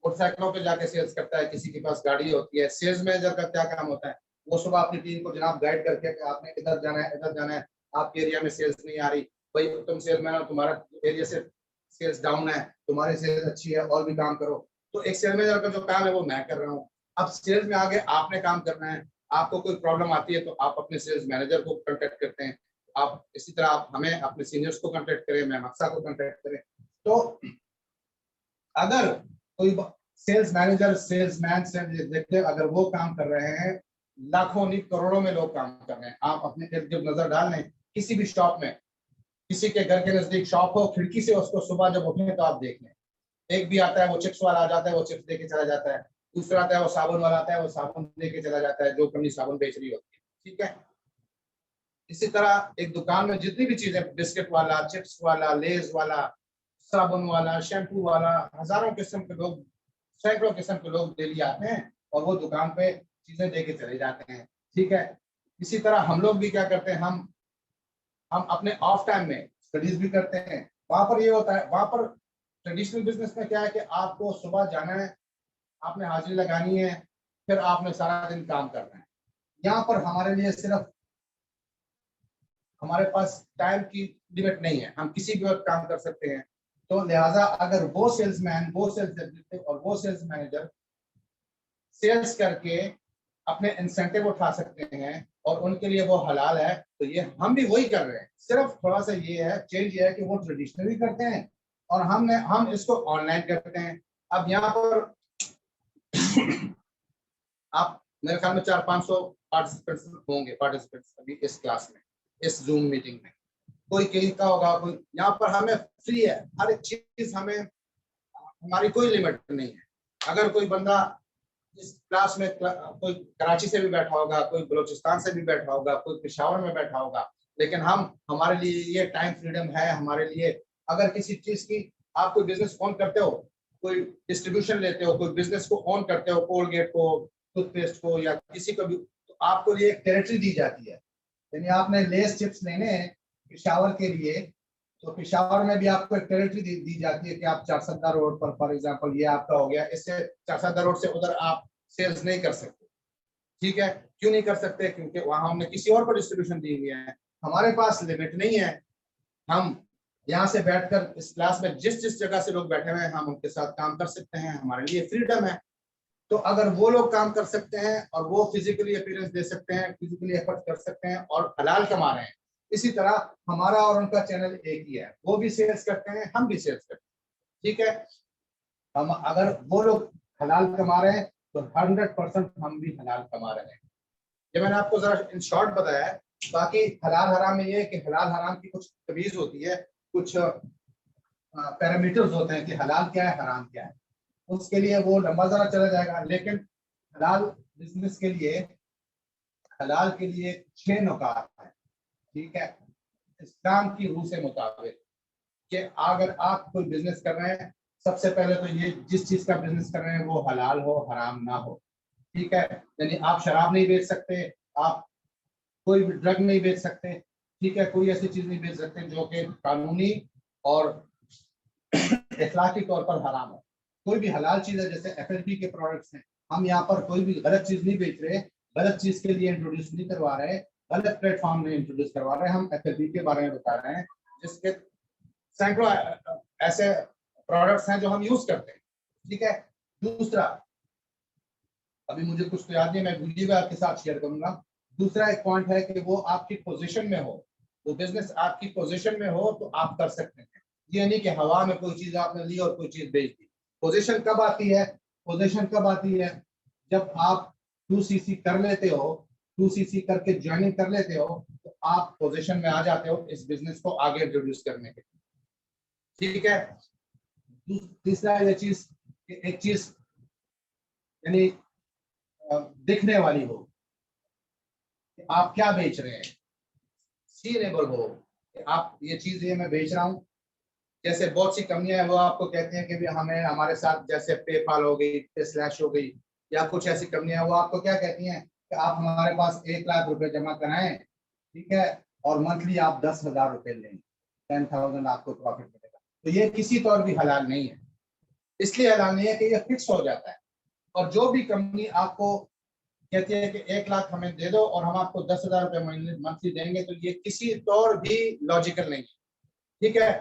S4: मोटरसाइकिलों पे जाके सेल्स करता है, किसी के पास गाड़ी होती है। सेल्स मैनेजर का क्या काम होता है, वो सुबह अपनी टीम को जनाब गाइड करके कि आपने इधर जाना है, इधर जाना है, आपके एरिया में सेल्स नहीं आ रही, भाई तुम सेल्समैन हो, तुम्हारा एरिया से सेल्स डाउन है, तुम्हारी सेल्स अच्छी है, और भी काम करो। तो एक सेल्स मैनेजर का जो काम है वो मैं कर रहा हूँ। अब सेल्स में आगे आपने काम करना है, आपको कोई प्रॉब्लम आती है तो आप अपने सेल्स मैनेजर को कांटेक्ट करते हैं, आप इसी तरह आप हमें अपने सीनियर्स को कांटेक्ट करें, मैं मक्सा को कांटेक्ट करें। तो अगर कोई sales manager, salesman, sales executive अगर वो काम कर रहे हैं, लाखों नहीं करोड़ों में लोग काम कर रहे हैं। आप अपने इर्द गिर्द नजर डाल लें, किसी भी शॉप में, किसी के घर के नजदीक शॉप हो, खिड़की से उसको सुबह जब उठे तो आप देख लें, एक भी आता है वो चिप्स वाला आ जाता है, वो चिप्स लेके चला जाता है, दूसरा आता है वो साबुन वाला आता है, वो साबुन लेके चला जाता है, जो कंपनी साबुन बेच रही होती है, ठीक है। इसी तरह एक दुकान में जितनी भी चीजें, बिस्किट वाला, चिप्स वाला, लेज वाला, साबुन वाला, शैम्पू वाला, हजारों किस्म के लोग, सैकड़ों किस्म के लोग डेली आते हैं और वो दुकान पे चीजें देके चले जाते हैं, ठीक है। इसी तरह हम लोग भी क्या करते हैं, हम अपने ऑफ टाइम में स्टडीज भी करते हैं। वहां पर ये होता है, वहां पर ट्रेडिशनल बिजनेस में क्या है कि आपको सुबह जाना है, आपने हाजिरी लगानी है, फिर आपने सारा दिन काम करना है। यहाँ पर हमारे लिए सिर्फ, हमारे पास टाइम की लिमिट नहीं है, हम किसी भी वक्त काम कर सकते हैं। तो लिहाजा अगर वो सेल्समैन, वो सेल्स एग्जीक्यूटिव और वो सेल्स मैनेजर सेल्स करके अपने इंसेंटिव उठा सकते हैं और उनके लिए वो हलाल है, तो ये हम भी वही कर रहे हैं। सिर्फ थोड़ा सा ये है, चेंज ये है कि वो ट्रेडिशनली करते हैं और हम इसको ऑनलाइन करते हैं। अब यहाँ पर आप मेरे ख्याल में 400-500 पार्टिसिपेंट्स अभी इस क्लास में, इस जूम मीटिंग में। कोई कहीं का होगा, कोई यहाँ पर हमें फ्री है, हर एक चीज हमें, हमारी कोई लिमिट नहीं है। अगर कोई बंदा इस क्लास में, कोई कराची से भी बैठा होगा, कोई बलूचिस्तान से भी बैठा होगा, कोई पेशावर में बैठा होगा, लेकिन हमारे लिए ये टाइम फ्रीडम है हमारे लिए। अगर किसी चीज की, आप कोई बिजनेस ऑन करते हो, कोई डिस्ट्रीब्यूशन लेते हो, कोई बिजनेस को ऑन करते हो, कोलगेट को, टूथपेस्ट को, या किसी को भी, तो आपको लिए एक टेरिटरी दी जाती है। यानी आपने लेस चिप्स लेने हैं पेशावर के लिए, तो पेशावर में भी आपको एक टेरिटरी दी जाती है कि आप चारसदा रोड पर, फॉर एग्जांपल ये आपका हो गया, इससे चारसदा रोड से उधर आप सेल्स नहीं कर सकते, ठीक है। क्यों नहीं कर सकते, क्योंकि वहां हमने किसी और को डिस्ट्रीब्यूशन दी हुई है, हमारे पास लिमिट नहीं है। हम यहाँ से बैठकर इस क्लास में जिस जिस जगह से लोग बैठे हुए हैं, हम उनके साथ काम कर सकते हैं, हमारे लिए फ्रीडम है। तो अगर वो लोग काम कर सकते हैं और वो फिजिकली अपीयरेंस दे सकते हैं, फिजिकली एफर्ट कर सकते हैं और हलाल कमा रहे हैं, इसी तरह हमारा और उनका चैनल एक ही है, वो भी सेल्स करते हैं, हम भी सेल्स करते हैं, ठीक है। हम अगर वो लोग हलाल कमा रहे हैं तो 100% हम भी हलाल कमा रहे हैं। ये मैंने आपको जरा इन शॉर्ट बताया है। बाकी हलाल हराम में ये है कि हलाल हराम की कुछ तमीज होती है, कुछ पैरामीटर्स होते हैं कि हलाल क्या है, हराम क्या है, उसके लिए वो लंबा जरा चला जाएगा। लेकिन हलाल बिजनेस के लिए, हलाल के लिए 6 नुकात है, ठीक है, इस्लाम की रूह से मुताबिक, कि अगर आप कोई बिजनेस कर रहे हैं, सबसे पहले तो ये जिस चीज का बिजनेस कर रहे हैं वो हलाल हो, हराम ना हो, ठीक है। यानी आप शराब नहीं बेच सकते, आप कोई भी ड्रग नहीं बेच सकते, ठीक है, कोई ऐसी चीज नहीं बेच सकते जो कि कानूनी और इखलाकी तौर पर हराम हो। कोई भी हलाल चीज है, जैसे FLP के प्रोडक्ट्स हैं, हम यहाँ पर कोई भी गलत चीज नहीं बेच रहे, गलत चीज के लिए इंट्रोड्यूस नहीं करवा रहे, गलत प्लेटफॉर्म में इंट्रोड्यूस करवा रहे हैं, हम FLP के बारे में बता रहे हैं, जिसके सैकड़ों ऐसे प्रोडक्ट्स हैं जो हम यूज करते हैं, ठीक है। दूसरा, अभी मुझे कुछ तो याद नहीं, मैं वीडियो में आपके साथ शेयर करूंगा। दूसरा एक पॉइंट है कि वो आपकी पोजीशन में हो, वो बिजनेस आपकी पोजीशन में हो तो आप कर सकते हैं। ये नहीं कि हवा में कोई चीज आपने ली और कोई चीज बेच दी। पोजीशन कब आती है? पोजीशन कब आती है? जब आप 2cc कर लेते हो, 2cc करके ज्वाइनिंग कर लेते हो, तो आप पोजीशन में आ जाते हो इस बिजनेस को आगे इंट्रोड्यूस करने के। ठीक है। तीसरा ये चीज, एक चीज यानी दिखने वाली हो कि आप क्या बेच रहे हैं, सीनेबल हो कि आप ये चीज ये मैं बेच रहा हूँ। जैसे बहुत सी कंपनियां हैं वो आपको कहते हैं कि भी हमें हमारे साथ, जैसे पेपाल हो गई, पे स्लैश हो गई, या कुछ ऐसी कंपनियां वो आपको क्या कहती हैं कि आप हमारे पास 1 लाख रुपए जमा कराएं, ठीक है, और मंथली आप 10,000 रुपए लें, 10,000 आपको प्रॉफिट मिलेगा। तो ये किसी तौर भी हलाल नहीं है। इसलिए हलाल नहीं है कि ये फिक्स हो जाता है। और जो भी कंपनी आपको कहती है कि 1 लाख हमें दे दो और हम आपको 10,000 रुपए मंथली देंगे, तो ये किसी तौर भी लॉजिकल नहीं है। ठीक है।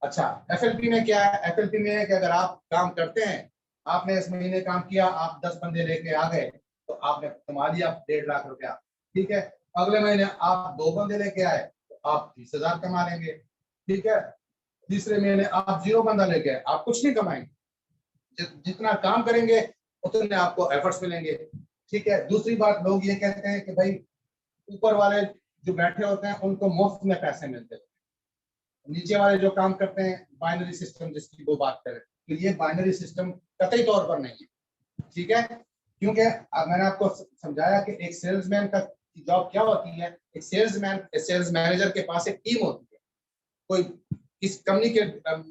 S4: अच्छा, एफएलपी में क्या है? एफएलपी में है कि अगर आप काम करते हैं, आपने इस महीने काम किया, आप 10 बंदे लेके आ गए, तो आपने कमा लिया 1.5 लाख रुपया। ठीक है। अगले महीने आप 2 बंदे लेके आए, तो आप 30,000 कमा लेंगे। ठीक है। तीसरे महीने आप 0 बंदा लेके आए, आप कुछ नहीं कमाएंगे। जितना काम करेंगे उतने आपको एफर्ट्स मिलेंगे। ठीक है। दूसरी बात, लोग ये कहते हैं कि भाई ऊपर वाले जो बैठे होते हैं उनको मुफ्त में पैसे मिलते हैं, नीचे वाले जो काम करते हैं, बाइनरी सिस्टम जिसकी वो बात करें, तो ये बाइनरी सिस्टम कतई तौर पर नहीं है। ठीक है। क्योंकि मैंने आपको समझाया कि एक सेल्समैन का जॉब क्या होती है। एक सेल्स मैनेजर के पास एक टीम होती है। कोई इस कंपनी के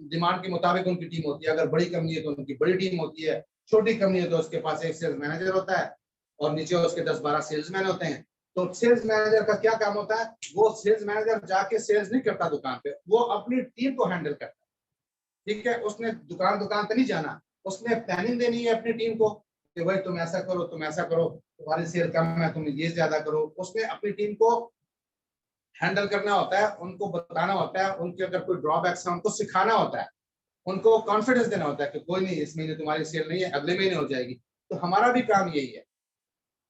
S4: डिमांड के मुताबिक उनकी टीम होती है। अगर बड़ी कंपनी है तो उनकी बड़ी टीम होती है, छोटी कंपनी है तो उसके पास एक सेल्स मैनेजर होता है और नीचे उसके 10-12 सेल्समैन होते हैं। तो सेल्स मैनेजर का क्या काम होता है? वो सेल्स मैनेजर जाके सेल्स नहीं करता दुकान पे, वो अपनी टीम को हैंडल करता है। ठीक है। उसने दुकान पे नहीं जाना, उसने प्लानिंग देनी है अपनी टीम को कि भाई तुम ऐसा करो, तुम ऐसा करो, तुम्हारी सेल कम है, तुम ये ज्यादा करो। उसने अपनी टीम को हैंडल करना होता है, उनको बताना होता है, उनके अगर कोई ड्रॉबैक्स है उनको सिखाना होता है, उनको कॉन्फिडेंस देना होता है कि कोई नहीं, इस महीने तुम्हारी सेल नहीं है, अगले महीने हो जाएगी। तो हमारा भी काम यही है।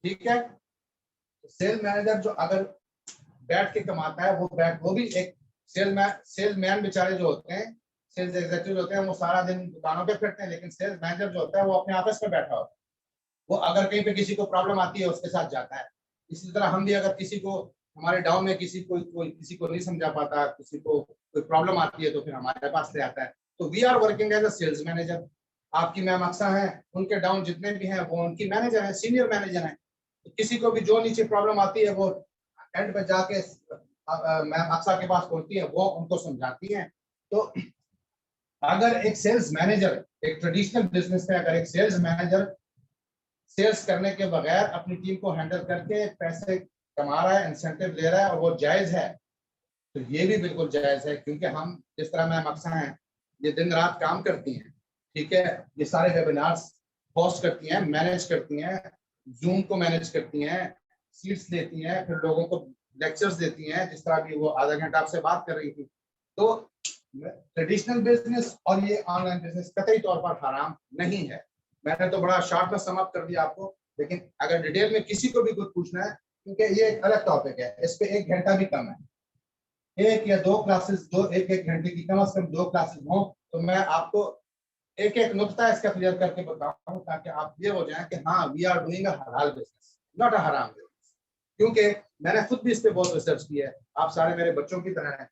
S4: ठीक है। सेल मैनेजर जो अगर बैठ के कमाता है, वो भी एक सेल्समैन बेचारे जो होते हैं, सेल्स एग्जीक्यूटिव होते हैं, वो सारा दिन दुकानों पे फिरते हैं, लेकिन सेल्स मैनेजर जो होता है वो अपने ऑफिस में बैठा होता है। वो अगर कहीं पे किसी को प्रॉब्लम आती है उसके साथ जाता है। इसी तरह हम भी अगर किसी को, हमारे डाउन में किसी को नहीं समझा पाता, किसी को कोई प्रॉब्लम आती है, तो फिर हमारे पास ले आता है। तो we are working as a sales manager. आपकी मैम अक्सा है, उनके डाउन जितने भी हैं वो उनकी मैनेजर है, सीनियर मैनेजर है। तो किसी को भी जो नीचे प्रॉब्लम आती है वो एंड पे जाके मैम अक्सा के पास पहुंचती है, वो उनको समझाती है। तो अगर एक सेल्स मैनेजर, एक ट्रेडिशनल बिजनेस में अगर एक सेल्स मैनेजर सेल्स करने के बगैर अपनी टीम को हैंडल करके पैसे कमा रहा है, इंसेंटिव ले रहा है, और वो जायज है, तो ये भी बिल्कुल जायज है। क्योंकि हम जिस तरह मैम अक्सा हैं, ये दिन रात काम करती हैं। ठीक है। ये सारे वेबिनार्स होस्ट करती हैं, मैनेज करती हैं, जूम को मैनेज करती हैं, सीट्स लेती हैं, फिर लोगों को लेक्चर्स देती हैं, जिस तरह भी वो आधा घंटा आपसे बात कर रही थी। तो ट्रेडिशनल बिजनेस और ये ऑनलाइन बिजनेस कतई तौर पर हराम नहीं है। मैंने तो बड़ा शॉर्ट में सम अप कर दिया आपको, लेकिन अगर डिटेल में किसी को भी कुछ पूछना है, क्योंकि ये एक अलग टॉपिक है, इस पे 1 घंटा भी कम है। 1 या 2 क्लासेस, 1 घंटे की कम से कम 2 क्लासेस हो, तो मैं आपको एक नुक्ता इसका क्लियर करके बताऊं, ताकि आप ये हो जाए कि हाँ, वी आर डूइंग अ हलाल बिजनेस, नॉट अ हराम बिजनेस। क्योंकि मैंने खुद भी इस पे बहुत रिसर्च किया है। आप सारे मेरे बच्चों की तरह हैं।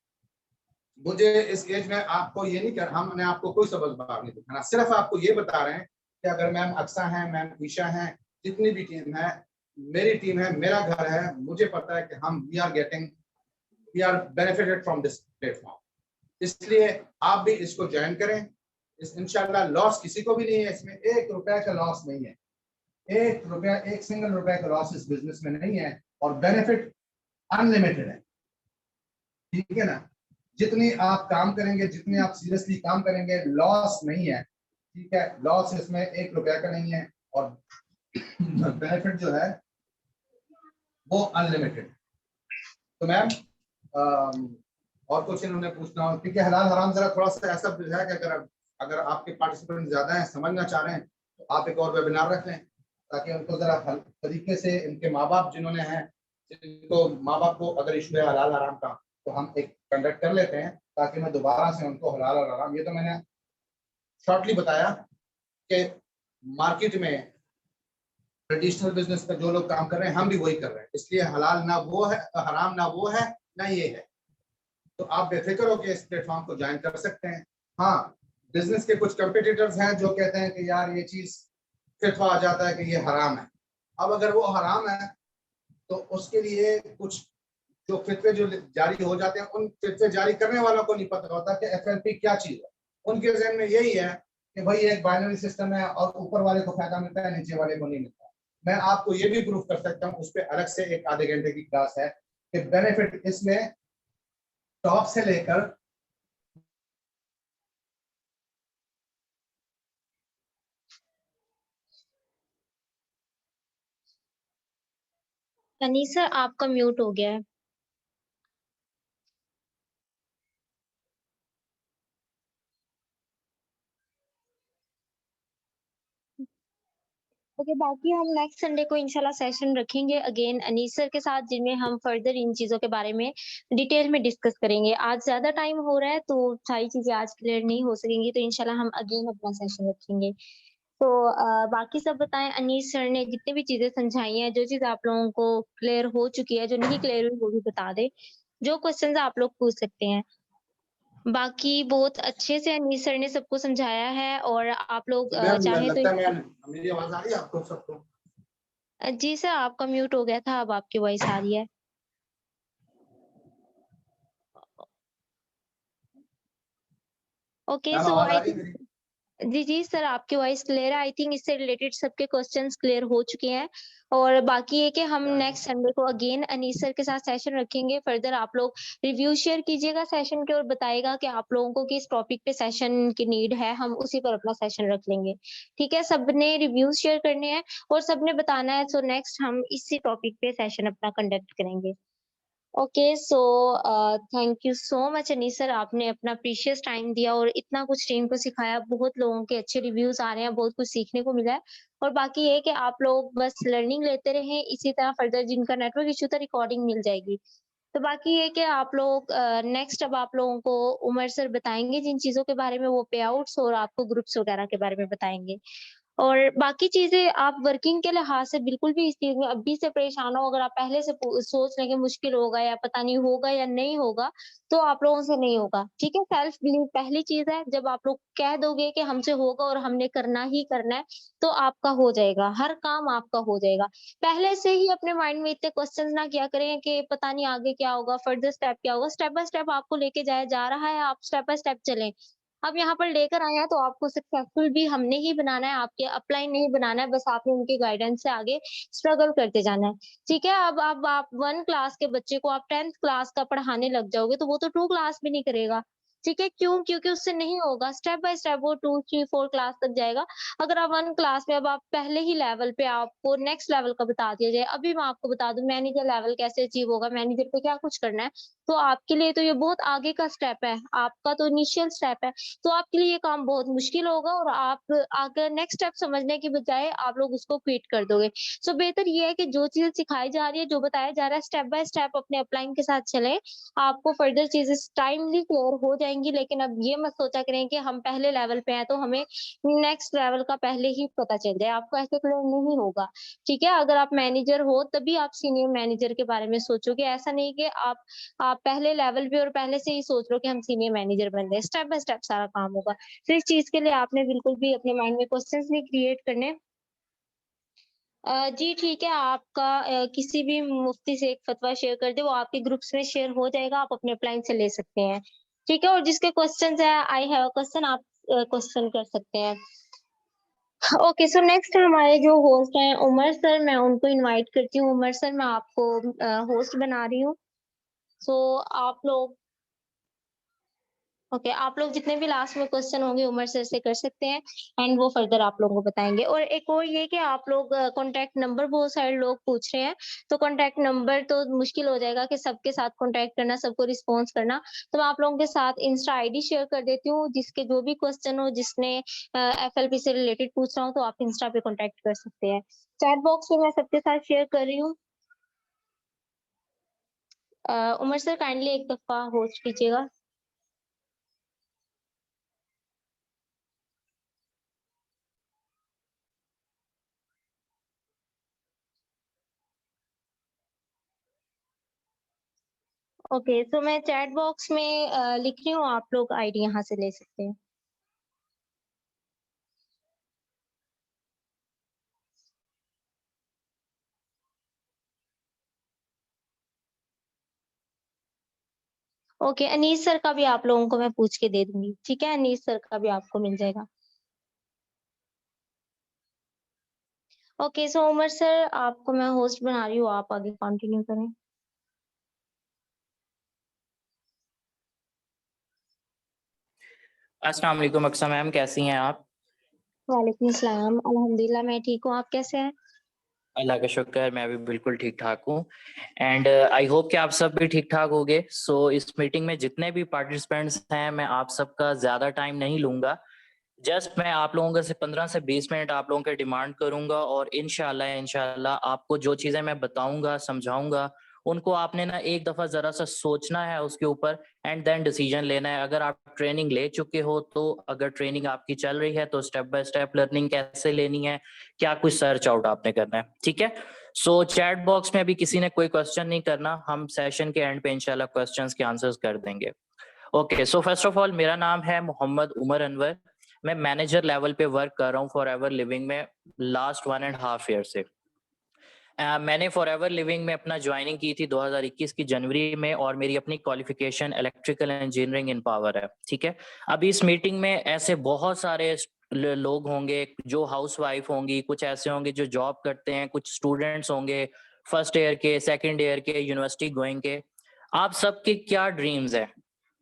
S4: मुझे इस एज में आपको ये नहीं कर, हमने आपको कोई सबक बात नहीं दिखाना, सिर्फ आपको ये बता रहे हैं कि अगर मैम अक्सा है, मैम ईशा है, जितनी भी टीम है, मेरी टीम है, मेरा घर है, मुझे पता है कि हम we are benefited from this platform. इसलिए आप भी इसको ज्वाइन करें। इस इंशाल्लाह लॉस किसी को भी नहीं है, इसमें 1 रुपए का लॉस नहीं है। 1 रुपया, 1 सिंगल रुपए का लॉस इस बिजनेस में नहीं है, और बेनिफिट अनलिमिटेड है। ठीक है ना। जितनी आप काम करेंगे, जितने आप सीरियसली काम करेंगे, लॉस नहीं है। ठीक है। लॉस इसमें 1 रुपया का नहीं है, और बेनिफिट जो है वो अनलिमिटेड। तो मैम और कुछ इन्होंने पूछना हो, क्योंकि हलाल हराम जरा थोड़ा सा ऐसा है कि अगर आपके पार्टिसिपेंट ज्यादा हैं, समझना चाह रहे हैं, तो आप एक और वेबिनार रख लें, ताकि उनको जरा तरीके से, इनके माँ बाप जिन्होंने हैं, जिनको माँ बाप को अगर इशू है हलाल हराम का, तो हम एक कंडक्ट कर लेते हैं ताकि मैं दोबारा से उनको हलाल और हराम, ये तो मैंने शॉर्टली बताया कि मार्केट में ट्रेडिशनल बिजनेस में जो लोग काम कर रहे हैं हम भी वही कर रहे हैं, इसलिए हलाल ना वो है, हराम ना वो है ना ये है। तो आप बेफिक्र होकर इस प्लेटफॉर्म को ज्वाइन कर सकते हैं। हाँ, बिजनेस के कुछ कंपिटिटर्स हैं जो कहते हैं कि यार ये चीज फितवा आ जाता है कि ये हराम है। अब अगर वो हराम है तो उसके लिए कुछ जो फितवे जो जारी हो जाते हैं, उन फितवे जारी करने वालों को नहीं पता होता कि FLP क्या चीज है। उनके जहन में यही है कि भाई एक बाइनरी सिस्टम है और ऊपर वाले को फायदा मिलता है, नीचे वाले को नहीं मिलता। मैं आपको ये भी प्रूफ कर सकता हूँ, उस पर अलग से एक आधे घंटे की क्लास है कि बेनिफिट इसमें टॉप से लेकर
S1: अनीस सर आपका म्यूट हो गया है। ओके, बाकी हम नेक्स्ट संडे को इंशाल्लाह सेशन रखेंगे अगेन अनीस सर के साथ, जिनमें हम फर्दर इन चीजों के बारे में डिटेल में डिस्कस करेंगे। आज ज्यादा टाइम हो रहा है तो सारी चीजें आज क्लियर नहीं हो सकेंगी, तो इंशाल्लाह हम अगेन अपना सेशन रखेंगे। तो बाकी सब बताएं, अनीस सर ने जितनी भी चीजें समझाई हैं, जो चीज आप लोगों को क्लियर हो चुकी है, जो नहीं क्लियर हुई वो भी बता दे। जो क्वेश्चंस आप लोग पूछ सकते हैं। बाकी बहुत अच्छे से अनीस सर ने सबको समझाया है, और आप लोग चाहें तो
S4: लगता है मेरी आवाज आ रही है आपको सबको?
S1: जी सर आपका म्यूट हो गया था, अब आपकी वॉइस आ रही है। ओके,
S4: मैम
S1: सो
S4: आवाज आ
S1: आई
S4: रही है
S1: थिंक
S4: मेरी?
S1: जी सर आपकी वॉइस क्लियर है। आई थिंक इससे रिलेटेड सबके क्वेश्चंस क्लियर हो चुके हैं, और बाकी ये कि हम नेक्स्ट संडे को अगेन अनीस सर के साथ सेशन रखेंगे। फर्दर आप लोग रिव्यू शेयर कीजिएगा सेशन के, और बताइएगा कि आप लोगों को किस टॉपिक पे सेशन की नीड है, हम उसी पर अपना सेशन रख लेंगे। ठीक है, सबने रिव्यूज शेयर करने हैं और सबने बताना है, सो नेक्स्ट हम इसी टॉपिक पे सेशन अपना कंडक्ट करेंगे। Okay, so thank you so much Anees sir, आपने अपना प्रीशियस टाइम दिया और इतना कुछ टीम को सिखाया। बहुत लोगों के अच्छे रिव्यूज आ रहे हैं, बहुत कुछ सीखने को मिला है। और बाकी ये है कि आप लोग बस लर्निंग लेते रहें, इसी तरह फर्दर जिनका नेटवर्क इशू था रिकॉर्डिंग मिल जाएगी। तो बाकी ये कि आप लोग नेक्स्ट अब आप लोगों को उमर सर बताएंगे जिन चीजों के बारे में, वो पे आउट्स और आपको ग्रुप्स वगैरह के बारे में बताएंगे। और बाकी चीजें आप वर्किंग के लिहाज से बिल्कुल भी इस चीज में अभी से परेशान हो, अगर आप पहले से सोच लें कि मुश्किल होगा या पता नहीं होगा या नहीं होगा, तो आप लोगों से नहीं होगा। ठीक है, सेल्फ बिलीव पहली चीज है। जब आप लोग कह दोगे कि हमसे होगा और हमने करना ही करना है, तो आपका हो जाएगा, हर काम आपका हो जाएगा। पहले से ही अपने माइंड में इतने क्वेश्चंस ना किया करें कि पता नहीं आगे क्या होगा, फर्दर स्टेप क्या होगा। स्टेप बाय स्टेप आपको लेके जाया जा रहा है, आप स्टेप बाय स्टेप चलें। अब यहाँ पर लेकर आए हैं तो आपको सक्सेसफुल भी हमने ही बनाना है, आपके अपलाइन नहीं बनाना है, बस आपने उनके गाइडेंस से आगे स्ट्रगल करते जाना है। ठीक है, अब आप 1 क्लास के बच्चे को आप 10th क्लास का पढ़ाने लग जाओगे, तो वो तो 2 क्लास भी नहीं करेगा। ठीक है, क्यों? क्योंकि उससे नहीं होगा। स्टेप बाय स्टेप वो 2, 3, 4 क्लास तक जाएगा। अगर आप 1 क्लास में, अब आप पहले ही लेवल पे आपको नेक्स्ट लेवल का बता दिया जाए, अभी मैं आपको बता दूं मैनेजर लेवल कैसे अचीव होगा, मैनेजर पे क्या कुछ करना है, तो आपके लिए तो ये बहुत आगे का स्टेप है, आपका तो इनिशियल स्टेप है। तो आपके लिए ये काम बहुत मुश्किल होगा, और आप अगर नेक्स्ट स्टेप समझने की बजाय आप लोग उसको क्विट कर दोगे। सो बेहतर ये है कि जो चीज़ सिखाई जा रही है, जो बताया जा रहा है, स्टेप बाय स्टेप अपने अपलाइन के साथ चलें। आपको फर्दर चीज़ें टाइमली क्लियर हो जाएँगी, लेकिन अब ये मत सोचा करें कि हम पहले लेवल पे हैं, तो हमें नेक्स्ट लेवल का पहले ही पता चल जाए, आपको ऐसे क्लियर नहीं होगा। ठीक है? अगर आप मैनेजर हो, तभी आप सीनियर मैनेजर के बारे में सोचोगे, ऐसा नहीं कि आप पहले लेवल पे और पहले से ही सोच लो कि हम सीनियर मैनेजर बन गए। स्टेप बाय स्टेप सारा काम होगा। तो इस चीज़ के लिए आपने बिल्कुल भी अपने माइंड में क्वेश्चंस नहीं क्रिएट करने। जी ठीक है, आपका किसी भी मुफ्ती से एक फतवा शेयर कर दे, वो आपके ग्रुप्स में शेयर हो जाएगा, आप अपने अपलाइन से ले सकते हैं। ठीक है? और जिसके क्वेश्चंस है, आई हैव अ क्वेश्चन, आप क्वेश्चन कर सकते हैं। ओके, सो नेक्स्ट हमारे जो होस्ट हैं उमर सर, मैं उनको इनवाइट करती हूँ। उमर सर, मैं आपको होस्ट बना रही हूँ। सो आप लोग ओके, आप लोग जितने भी लास्ट में क्वेश्चन होंगे उमर सर से कर सकते हैं, एंड वो फर्दर आप लोगों को बताएंगे। और एक और ये कि आप लोग कॉन्टैक्ट नंबर बहुत सारे लोग पूछ रहे हैं, तो कॉन्टैक्ट नंबर तो मुश्किल हो जाएगा कि सबके साथ कॉन्टैक्ट करना, सबको रिस्पॉन्स करना। तो मैं आप लोगों के साथ इंस्टा आईडी शेयर कर देती हूँ, जिसके जो भी क्वेश्चन हो, जिसने FLP से रिलेटेड पूछ रहा हूँ, तो आप इंस्टा पे कॉन्टैक्ट कर सकते हैं। चैट बॉक्स में मैं सबके साथ शेयर कर रही हूँ। उमर सर काइंडली एक दफा होस्ट कीजिएगा। ओके, तो मैं चैट बॉक्स में लिख रही हूँ, आप लोग आईडी यहाँ से ले सकते हैं। ओके, अनीस सर का भी आप लोगों को मैं पूछ के दे दूंगी, ठीक है? अनीस सर का भी आपको मिल जाएगा। ओके, सो उमर सर आपको मैं होस्ट बना रही हूँ, आप आगे कंटिन्यू करें।
S5: अस्सलाम वालेकुम अक्सा मैम, कैसी हैं आप?
S1: वालेकुम सलाम, अल्हम्दुलिल्लाह मैं ठीक हूँ, आप कैसे हैं?
S5: अल्लाह का शुक्र है, मैं भी बिल्कुल ठीक ठाक हूँ। एंड आई होप कि आप सब भी ठीक ठाक होंगे। सो इस मीटिंग में जितने भी पार्टिसिपेंट्स हैं, मैं आप सबका ज़्यादा टाइम नहीं लूँगा। जस्ट मैं आप लोगों का से 15 से 20 मिनट आप लोगों के डिमांड करूंगा और इंशाल्लाह आपको जो चीजें मैं बताऊंगा, समझाऊंगा, उनको आपने ना एक दफा जरा सा सोचना है उसके ऊपर एंड देन डिसीजन लेना है। अगर आप ट्रेनिंग ले चुके हो तो अगर ट्रेनिंग आपकी चल रही है तो स्टेप बाय स्टेप लर्निंग कैसे लेनी है, क्या कुछ सर्च आउट आपने करना है, ठीक है? सो चैट बॉक्स में अभी किसी ने कोई क्वेश्चन नहीं करना, हम सेशन के एंड पे इंशाल्लाह क्वेश्चंस के आंसर्स कर देंगे। Okay, so first of all मेरा नाम है मोहम्मद उमर अनवर। मैं मैनेजर लेवल पे वर्क कर रहा हूँ फॉर एवर लिविंग में लास्ट 1.5 ईयर से। मैंने फॉर एवर लिविंग में अपना ज्वाइनिंग की थी 2021 की जनवरी में और मेरी अपनी qualification electrical engineering in power है, ठीक है? अभी इस मीटिंग में ऐसे बहुत सारे लोग होंगे जो हाउसवाइफ होंगी, कुछ ऐसे होंगे जो जॉब करते हैं, कुछ स्टूडेंट्स होंगे फर्स्ट ईयर के, सेकेंड ईयर के, यूनिवर्सिटी गोइंग के। आप सबके क्या ड्रीम्स है?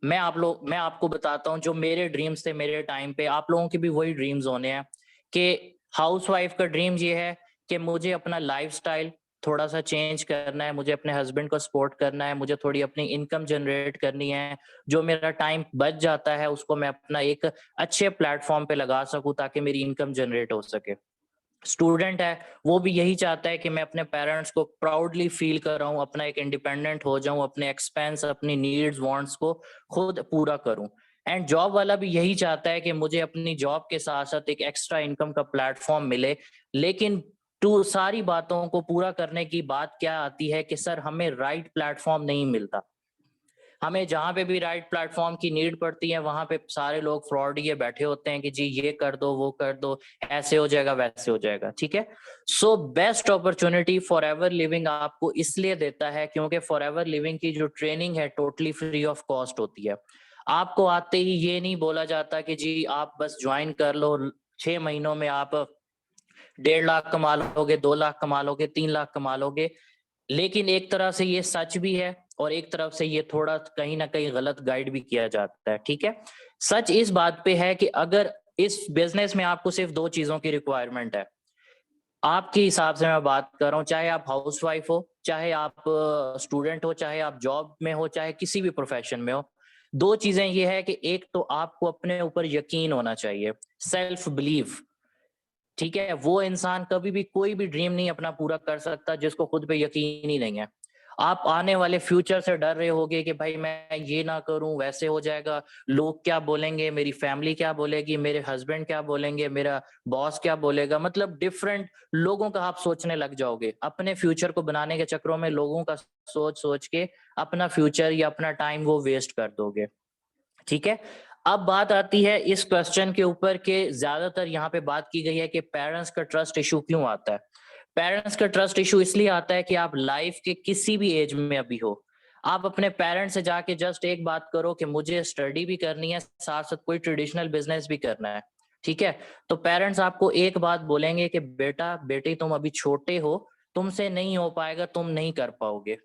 S5: मैं आपको बताता हूँ जो मेरे ड्रीम्स थे मेरे टाइम पे, आप लोगों के भी वही ड्रीम्स होने हैं। कि हाउसवाइफ का ड्रीम ये है कि मुझे अपना लाइफस्टाइल थोड़ा सा चेंज करना है, मुझे अपने हस्बैंड को सपोर्ट करना है, मुझे थोड़ी अपनी इनकम जनरेट करनी है, जो मेरा टाइम बच जाता है उसको मैं अपना एक अच्छे प्लेटफॉर्म पे लगा सकूं ताकि मेरी इनकम जनरेट हो सके। स्टूडेंट है वो भी यही चाहता है कि मैं अपने पेरेंट्स को प्राउडली फील कर रहा हूँ, अपना एक इंडिपेंडेंट हो जाऊं, अपने एक्सपेंस, अपनी नीड्स वांट्स को खुद पूरा करूं। एंड जॉब वाला भी यही चाहता है कि मुझे अपनी जॉब के साथ साथ एक एक्स्ट्रा इनकम का प्लेटफॉर्म मिले। लेकिन टू सारी बातों को पूरा करने की बात क्या आती है कि सर हमें राइट प्लेटफॉर्म नहीं मिलता। हमें जहां पे भी राइट प्लेटफॉर्म की नीड पड़ती है वहां पे सारे लोग फ्रॉड ये बैठे होते हैं कि जी ये कर दो, वो कर दो, ऐसे हो जाएगा, वैसे हो जाएगा, ठीक है? So best opportunity for ever living आपको इसलिए देता है क्योंकि फॉर एवर लिविंग की जो ट्रेनिंग है टोटली फ्री ऑफ कॉस्ट होती है। आपको आते ही ये नहीं बोला जाता कि जी आप बस ज्वाइन कर लो, 6 महीनों में आप 1.5 लाख कमा लोगे, 2 लाख कमा लोगे, 3 लाख कमा लोगे। लेकिन एक तरह से ये सच भी है और एक तरफ से ये थोड़ा कहीं ना कहीं गलत गाइड भी किया जाता है, ठीक है? सच इस बात पे है कि अगर इस बिजनेस में आपको सिर्फ 2 चीजों की रिक्वायरमेंट है, आपके हिसाब से मैं बात कर रहा हूँ, चाहे आप हाउसवाइफ हो, चाहे आप स्टूडेंट हो, चाहे आप जॉब में हो, चाहे किसी भी प्रोफेशन में हो, 2 चीजें ये है कि एक तो आपको अपने ऊपर यकीन होना चाहिए, सेल्फ बिलीव, ठीक है? वो इंसान कभी भी कोई भी ड्रीम नहीं अपना पूरा कर सकता जिसको खुद पे यकीन ही नहीं है। आप आने वाले फ्यूचर से डर रहे होगे कि भाई मैं ये ना करूं, वैसे हो जाएगा, लोग क्या बोलेंगे, मेरी फैमिली क्या बोलेगी, मेरे हस्बैंड क्या बोलेंगे, मेरा बॉस क्या बोलेगा, मतलब डिफरेंट लोगों का आप सोचने लग जाओगे। अपने फ्यूचर को बनाने के चक्करों में लोगों का सोच सोच के अपना फ्यूचर या अपना टाइम वो वेस्ट कर दोगे, ठीक है? अब बात आती है इस क्वेश्चन के ऊपर कि ज्यादातर यहाँ पे बात की गई है कि पेरेंट्स का ट्रस्ट इशू क्यों आता है। पेरेंट्स का ट्रस्ट इशू इसलिए आता है कि आप लाइफ के किसी भी एज में अभी हो, आप अपने पेरेंट्स से जाके जस्ट एक बात करो कि मुझे स्टडी भी करनी है, साथ साथ कोई ट्रेडिशनल बिजनेस भी करना है, ठीक है? तो पेरेंट्स आपको एक बात बोलेंगे कि बेटा बेटी तुम अभी छोटे हो, तुमसे नहीं हो पाएगा, तुम नहीं कर पाओगे।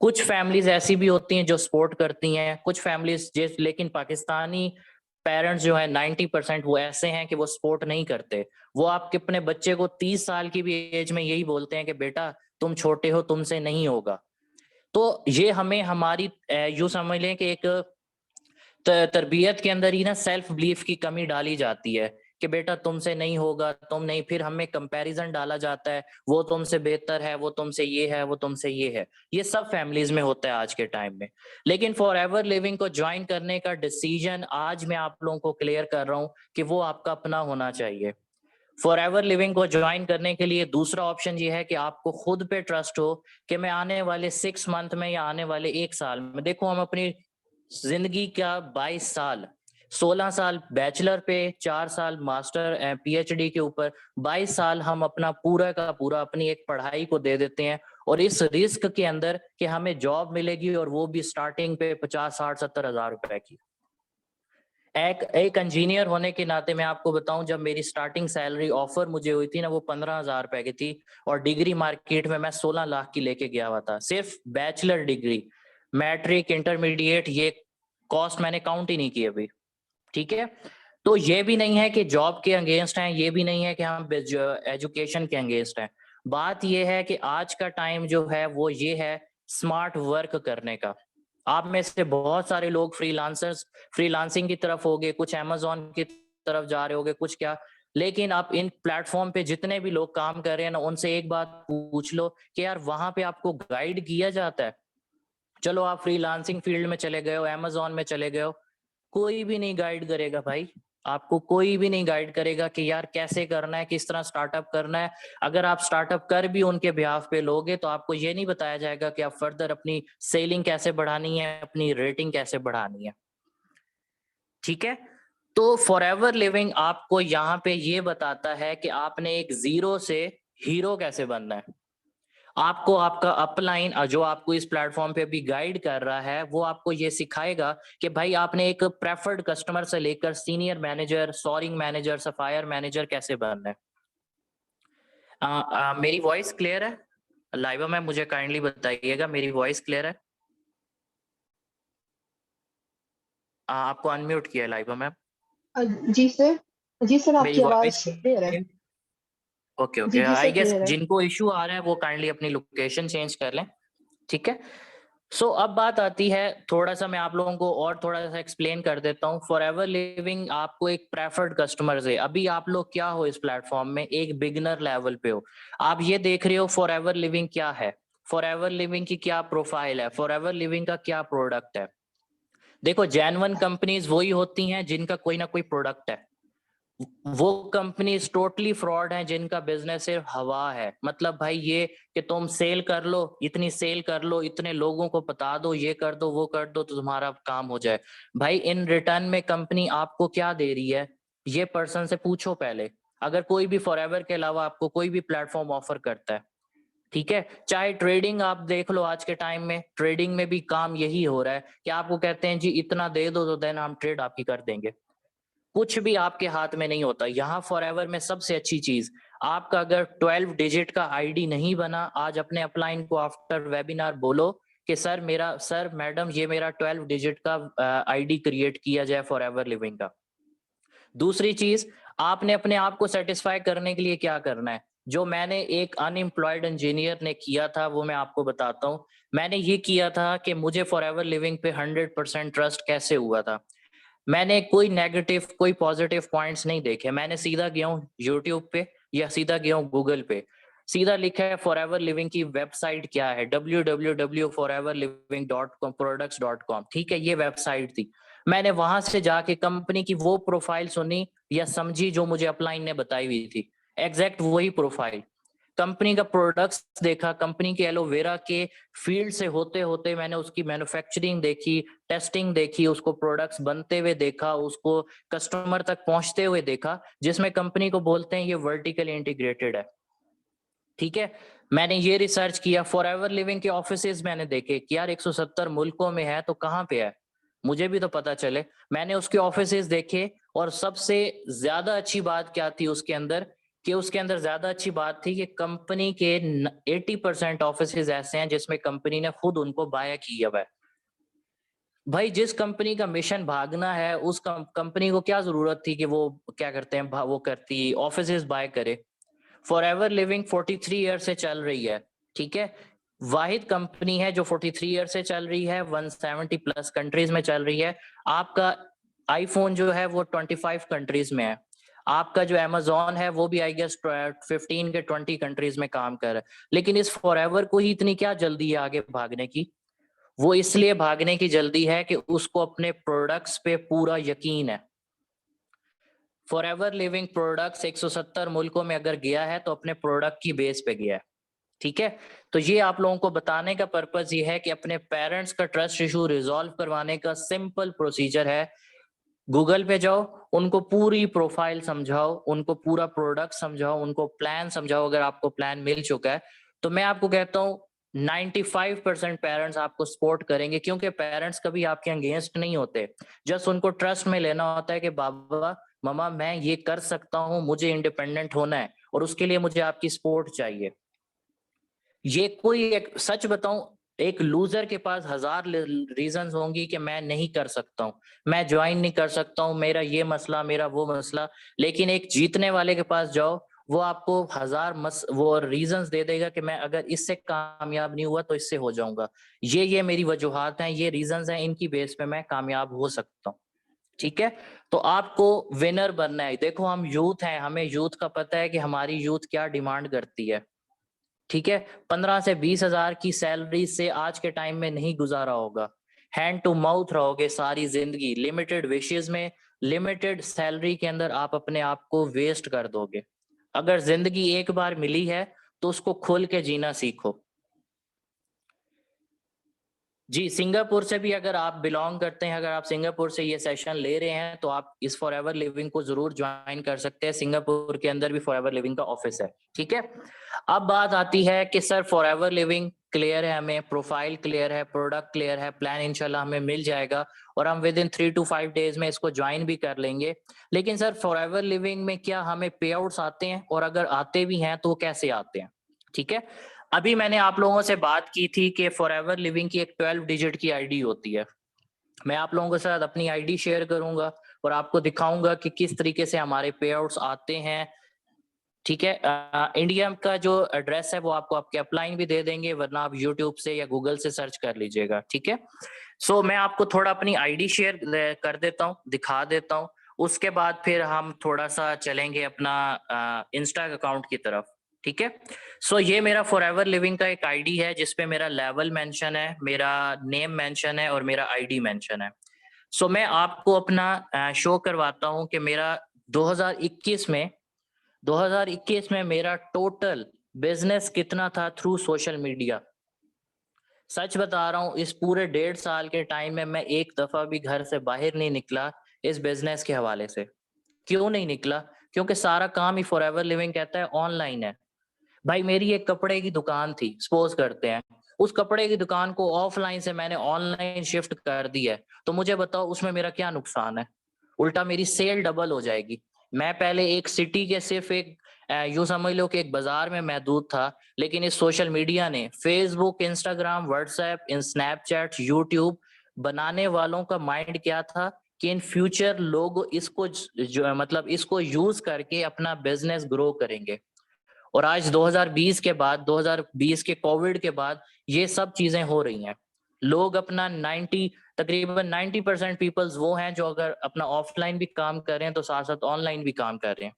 S5: कुछ फैमिलीज ऐसी भी होती हैं जो सपोर्ट करती हैं, कुछ फैमिलीज लेकिन पाकिस्तानी पेरेंट्स जो है 90% वो ऐसे हैं कि वो सपोर्ट नहीं करते। वो आपके अपने बच्चे को 30 साल की भी एज में यही बोलते हैं कि बेटा तुम छोटे हो, तुमसे नहीं होगा। तो ये हमें हमारी यूं समझ लें कि एक तरबियत के अंदर ही ना सेल्फ बिलीफ की कमी डाली जाती है कि बेटा तुमसे नहीं होगा, तुम नहीं, फिर हमें कंपैरिजन डाला जाता है, वो तुमसे बेहतर है, वो तुमसे ये है, वो तुमसे ये है। ये सब फैमिलीज में होता है आज के टाइम में। लेकिन फॉरएवर लिविंग को ज्वाइन करने का डिसीजन आज मैं आप लोगों को क्लियर कर रहा हूं कि वो आपका अपना होना चाहिए। फॉरएवर लिविंग को ज्वाइन करने के लिए दूसरा ऑप्शन ये है कि आपको खुद पे ट्रस्ट हो कि मैं आने वाले 6 मंथ में या आने वाले 1 साल में, देखो हम अपनी जिंदगी का 22 साल, 16 साल बैचलर पे, 4 साल मास्टर पीएचडी के ऊपर, 22 साल हम अपना पूरा का पूरा अपनी एक पढ़ाई को दे देते हैं, और इस रिस्क के अंदर कि हमें जॉब मिलेगी और वो भी स्टार्टिंग पे 50, 60, 70 हजार रुपए की। एक इंजीनियर होने के नाते मैं आपको बताऊं, जब मेरी स्टार्टिंग सैलरी ऑफर मुझे हुई थी ना, वो 15,000 रुपए की थी, और डिग्री मार्केट में मैं 16 लाख की लेके गया हुआ था, सिर्फ बैचलर डिग्री। मैट्रिक, इंटरमीडिएट, ये कॉस्ट मैंने काउंट ही नहीं की अभी, ठीक है। तो ये भी नहीं है कि जॉब के अगेंस्ट हैं, ये भी नहीं है कि हम एजुकेशन के अगेंस्ट हैं। बात ये है कि आज का टाइम जो है वो ये है स्मार्ट वर्क करने का। आप में से बहुत सारे लोग फ्रीलांसिंग की तरफ होगे, कुछ अमेजोन की तरफ जा रहे होगे, कुछ क्या, लेकिन आप इन प्लेटफॉर्म पे जितने भी लोग काम कर रहे हैं ना, उनसे एक बात पूछ लो कि यार वहां पे आपको गाइड किया जाता है? चलो आप फ्रीलांसिंग फील्ड में चले गए हो, अमेजोन में चले गए हो, कोई भी नहीं गाइड करेगा भाई, आपको कोई भी नहीं गाइड करेगा कि यार कैसे करना है, किस तरह स्टार्टअप करना है। अगर आप स्टार्टअप कर भी उनके बिहाफ पे लोगे तो आपको ये नहीं बताया जाएगा कि आप फर्दर अपनी सेलिंग कैसे बढ़ानी है, अपनी रेटिंग कैसे बढ़ानी है, ठीक है। तो फॉरएवर लिविंग आपको यहाँ पे ये बताता है कि आपने एक जीरो से हीरो कैसे बनना है। आपको आपका अपलाइन जो आपको इस प्लेटफॉर्म पे भी गाइड कर रहा है, वो आपको ये सिखाएगा कि भाई आपने एक प्रेफर्ड कस्टमर से लेकर senior manager, soaring manager, sapphire manager कैसे बनना है। मेरी वॉइस क्लियर है लाइवा मैम? मुझे काइंडली बताइएगा मेरी वॉइस क्लियर है? आपको अनम्यूट किया है लाइवा मैम।
S2: जी सर,
S5: मेरी
S2: आपकी आवाज
S5: वॉइस
S2: क्लियर है।
S5: ओके
S2: जी
S5: आई
S2: सर,
S5: गेस
S2: क्लियर है।
S5: जिनको इशू आ रहा है वो काइंडली अपनी लोकेशन चेंज कर लें, ठीक है। सो अब बात आती है, थोड़ा सा मैं आप लोगों को और थोड़ा सा एक्सप्लेन कर देता हूँ। फॉरएवर लिविंग आपको एक प्रेफर्ड कस्टमर है। अभी आप लोग क्या हो इस प्लेटफॉर्म में, एक बिगिनर लेवल पे हो। आप ये देख रहे हो फॉरएवर लिविंग क्या है, फॉरएवर लिविंग की क्या प्रोफाइल है, फॉरएवर लिविंग का क्या प्रोडक्ट है। देखो जेन्युइन कंपनीज वही होती हैं जिनका कोई ना कोई प्रोडक्ट है। वो कंपनीज टोटली फ्रॉड हैं जिनका बिजनेस सिर्फ हवा है। मतलब भाई ये कि तुम सेल कर लो, इतनी सेल कर लो, इतने लोगों को बता दो, ये कर दो, वो कर दो, तो तुम्हारा काम हो जाए। भाई इन रिटर्न में कंपनी आपको क्या दे रही है, ये पर्सन से पूछो पहले। अगर कोई भी फॉरएवर के अलावा आपको कोई भी प्लेटफॉर्म ऑफर करता है, ठीक है, चाहे ट्रेडिंग आप देख लो, आज के टाइम में ट्रेडिंग में भी काम यही हो रहा है कि आपको कहते हैं जी इतना दे दो तो देन हम ट्रेड आपकी कर देंगे। कुछ भी आपके हाथ में नहीं होता। यहाँ फॉरएवर में सबसे अच्छी चीज, आपका अगर 12 डिजिट का आईडी नहीं बना, आज अपने अपलाइन को आफ्टर वेबिनार बोलो कि सर मैडम ये मेरा 12 डिजिट का आईडी क्रिएट किया जाए फॉरएवर लिविंग का। दूसरी चीज, आपने अपने आप को सेटिस्फाई करने के लिए क्या करना है, जो मैंने एक अनएम्प्लॉयड इंजीनियर ने किया था वो मैं आपको बताता हूँ। मैंने ये किया था कि मुझे फॉरएवर लिविंग पे 100% ट्रस्ट कैसे हुआ था। मैंने कोई नेगेटिव कोई पॉजिटिव पॉइंट्स नहीं देखे, मैंने सीधा गया हूँ यूट्यूब पे या सीधा गया हूँ गूगल पे, सीधा लिखा है फॉरएवर लिविंग की वेबसाइट क्या है, www.foreverliving.com products.com, ठीक है, ये वेबसाइट थी। मैंने वहां से जाके कंपनी की वो प्रोफाइल सुनी या समझी जो मुझे अपलाइन ने बताई हुई थी, एग्जैक्ट वही प्रोफाइल। कंपनी का प्रोडक्ट्स देखा, कंपनी के एलोवेरा के फील्ड से होते होते मैंने उसकी मैन्युफैक्चरिंग देखी, टेस्टिंग देखी, उसको प्रोडक्ट्स बनते हुए देखा, उसको कस्टमर तक पहुंचते हुए देखा, जिसमें कंपनी को बोलते हैं ये वर्टिकली इंटीग्रेटेड है, ठीक है। मैंने ये रिसर्च किया, फॉरएवर लिविंग के ऑफिसेज मैंने देखे कि यार 170 मुल्कों में है तो कहाँ पे है, मुझे भी तो पता चले। मैंने उसके ऑफिसेज देखे, और सबसे ज्यादा अच्छी बात क्या थी उसके अंदर, कि उसके अंदर ज्यादा अच्छी बात थी कि कंपनी के 80% ऑफिसेज ऐसे हैं जिसमें कंपनी ने खुद उनको बाय किया हुआ है। भाई जिस कंपनी का मिशन भागना है, उस कंपनी को क्या जरूरत थी कि वो क्या करते हैं, वो करती ऑफिसेज बाय करे। फॉरएवर लिविंग 43 ईयर से चल रही है, ठीक है, वाहिद कंपनी है जो 43 ईयर से चल रही है, 170 प्लस कंट्रीज में चल रही है। आपका आईफोन जो है वो 25 कंट्रीज में है। आपका जो अमेजोन है वो भी आई गेस 15 के 20 कंट्रीज में काम कर रहा है, लेकिन इस फॉरएवर को ही इतनी क्या जल्दी है आगे भागने की? वो इसलिए भागने की जल्दी है कि उसको अपने प्रोडक्ट्स पे पूरा यकीन है। फॉरएवर लिविंग प्रोडक्ट्स 170 मुल्कों में अगर गया है तो अपने प्रोडक्ट की बेस पे गया है, ठीक है। तो ये आप लोगों को बताने का पर्पस ये है कि अपने पेरेंट्स का ट्रस्ट इशू रिजॉल्व करवाने का सिंपल प्रोसीजर है। गूगल पे जाओ, उनको पूरी प्रोफाइल समझाओ, उनको पूरा प्रोडक्ट समझाओ, उनको प्लान समझाओ। अगर आपको प्लान मिल चुका है तो मैं आपको कहता हूँ 95% पेरेंट्स आपको सपोर्ट करेंगे, क्योंकि पेरेंट्स कभी आपके अगेंस्ट नहीं होते। जस्ट उनको ट्रस्ट में लेना होता है कि बाबा मम्मा मैं ये कर सकता हूँ, मुझे इंडिपेंडेंट होना है और उसके लिए मुझे आपकी सपोर्ट चाहिए। ये कोई एक सच बताऊं, एक लूजर के पास 1000 रीजंस होंगी कि मैं नहीं कर सकता हूं, मैं ज्वाइन नहीं कर सकता हूं, मेरा ये मसला, मेरा वो मसला। लेकिन एक जीतने वाले के पास जाओ, वो आपको 1000 वो रीजंस दे देगा कि मैं अगर इससे कामयाब नहीं हुआ तो इससे हो जाऊंगा। ये मेरी वजूहात हैं, ये रीजंस हैं, इनकी बेस पे मैं कामयाब हो सकता हूँ, ठीक है। तो आपको विनर बनना है। देखो हम यूथ हैं, हमें यूथ का पता है कि हमारी यूथ क्या डिमांड करती है, ठीक है। 15 से 20 हजार की सैलरी से आज के टाइम में नहीं गुजारा होगा। हैंड टू माउथ रहोगे सारी जिंदगी, लिमिटेड विशेष में, लिमिटेड सैलरी के अंदर आप अपने आप को वेस्ट कर दोगे। अगर जिंदगी एक बार मिली है तो उसको खुल के जीना सीखो। जी, सिंगापुर से भी अगर आप बिलोंग करते हैं, अगर आप सिंगापुर से ये सेशन ले रहे हैं तो आप इस फॉरएवर लिविंग को जरूर ज्वाइन कर सकते हैं। सिंगापुर के अंदर भी फॉरएवर लिविंग का ऑफिस है, ठीक है। अब बात आती है कि सर फॉरएवर लिविंग क्लियर है, हमें प्रोफाइल क्लियर है, प्रोडक्ट क्लियर है, प्लान इंशाल्लाह हमें मिल जाएगा और हम विद इन 3 to 5 डेज में इसको ज्वाइन भी कर लेंगे। लेकिन सर फॉरएवर लिविंग में क्या हमें पे आउट्स आते हैं, और अगर आते भी हैं तो कैसे आते हैं, ठीक है। अभी मैंने आप लोगों से बात की थी कि फॉरएवर लिविंग की एक 12 डिजिट की आईडी होती है। मैं आप लोगों के साथ अपनी आईडी शेयर करूंगा और आपको दिखाऊंगा कि किस तरीके से हमारे पे आउट्स आते हैं, ठीक है। इंडिया का जो एड्रेस है वो आपको आपके अपलाइन भी दे देंगे, वरना आप यूट्यूब से या गूगल से सर्च कर लीजिएगा, ठीक है। सो मैं आपको थोड़ा अपनी आईडी शेयर कर देता हूँ, दिखा देता हूँ। उसके बाद फिर हम थोड़ा सा चलेंगे अपना इंस्टा अकाउंट की तरफ, ठीक है। सो ये मेरा फॉरएवर लिविंग का एक आईडी है जिसपे मेरा लेवल मेंशन है, मेरा नेम मेंशन है और मेरा आईडी मेंशन है। सो मैं आपको अपना शो करवाता हूँ कि मेरा 2021 में मेरा टोटल बिजनेस कितना था थ्रू सोशल मीडिया। सच बता रहा हूँ, इस पूरे 1.5 साल के टाइम में मैं एक दफा भी घर से बाहर नहीं निकला इस बिजनेस के हवाले से। क्यों नहीं निकला? क्योंकि सारा काम ही फॉरएवर लिविंग कहता है ऑनलाइन है। भाई मेरी एक कपड़े की दुकान थी, सपोज करते हैं, उस कपड़े की दुकान को ऑफलाइन से मैंने ऑनलाइन शिफ्ट कर दिया है, तो मुझे बताओ उसमें मेरा क्या नुकसान है? उल्टा मेरी सेल डबल हो जाएगी। मैं पहले एक सिटी के सिर्फ एक यूं समझ लो कि एक बाजार में महदूद था, लेकिन इस सोशल मीडिया ने, फेसबुक, इंस्टाग्राम, व्हाट्सएप, इन स्नैपचैट, यूट्यूब बनाने वालों का माइंड क्या था कि इन फ्यूचर लोग इसको जो मतलब इसको यूज करके अपना बिजनेस ग्रो करेंगे। और आज 2020 के बाद, 2020 के कोविड के बाद ये सब चीजें हो रही हैं। लोग अपना तकरीबन 90% पीपल्स वो हैं जो अगर अपना ऑफलाइन भी काम कर रहे हैं तो साथ साथ ऑनलाइन भी काम कर रहे हैं।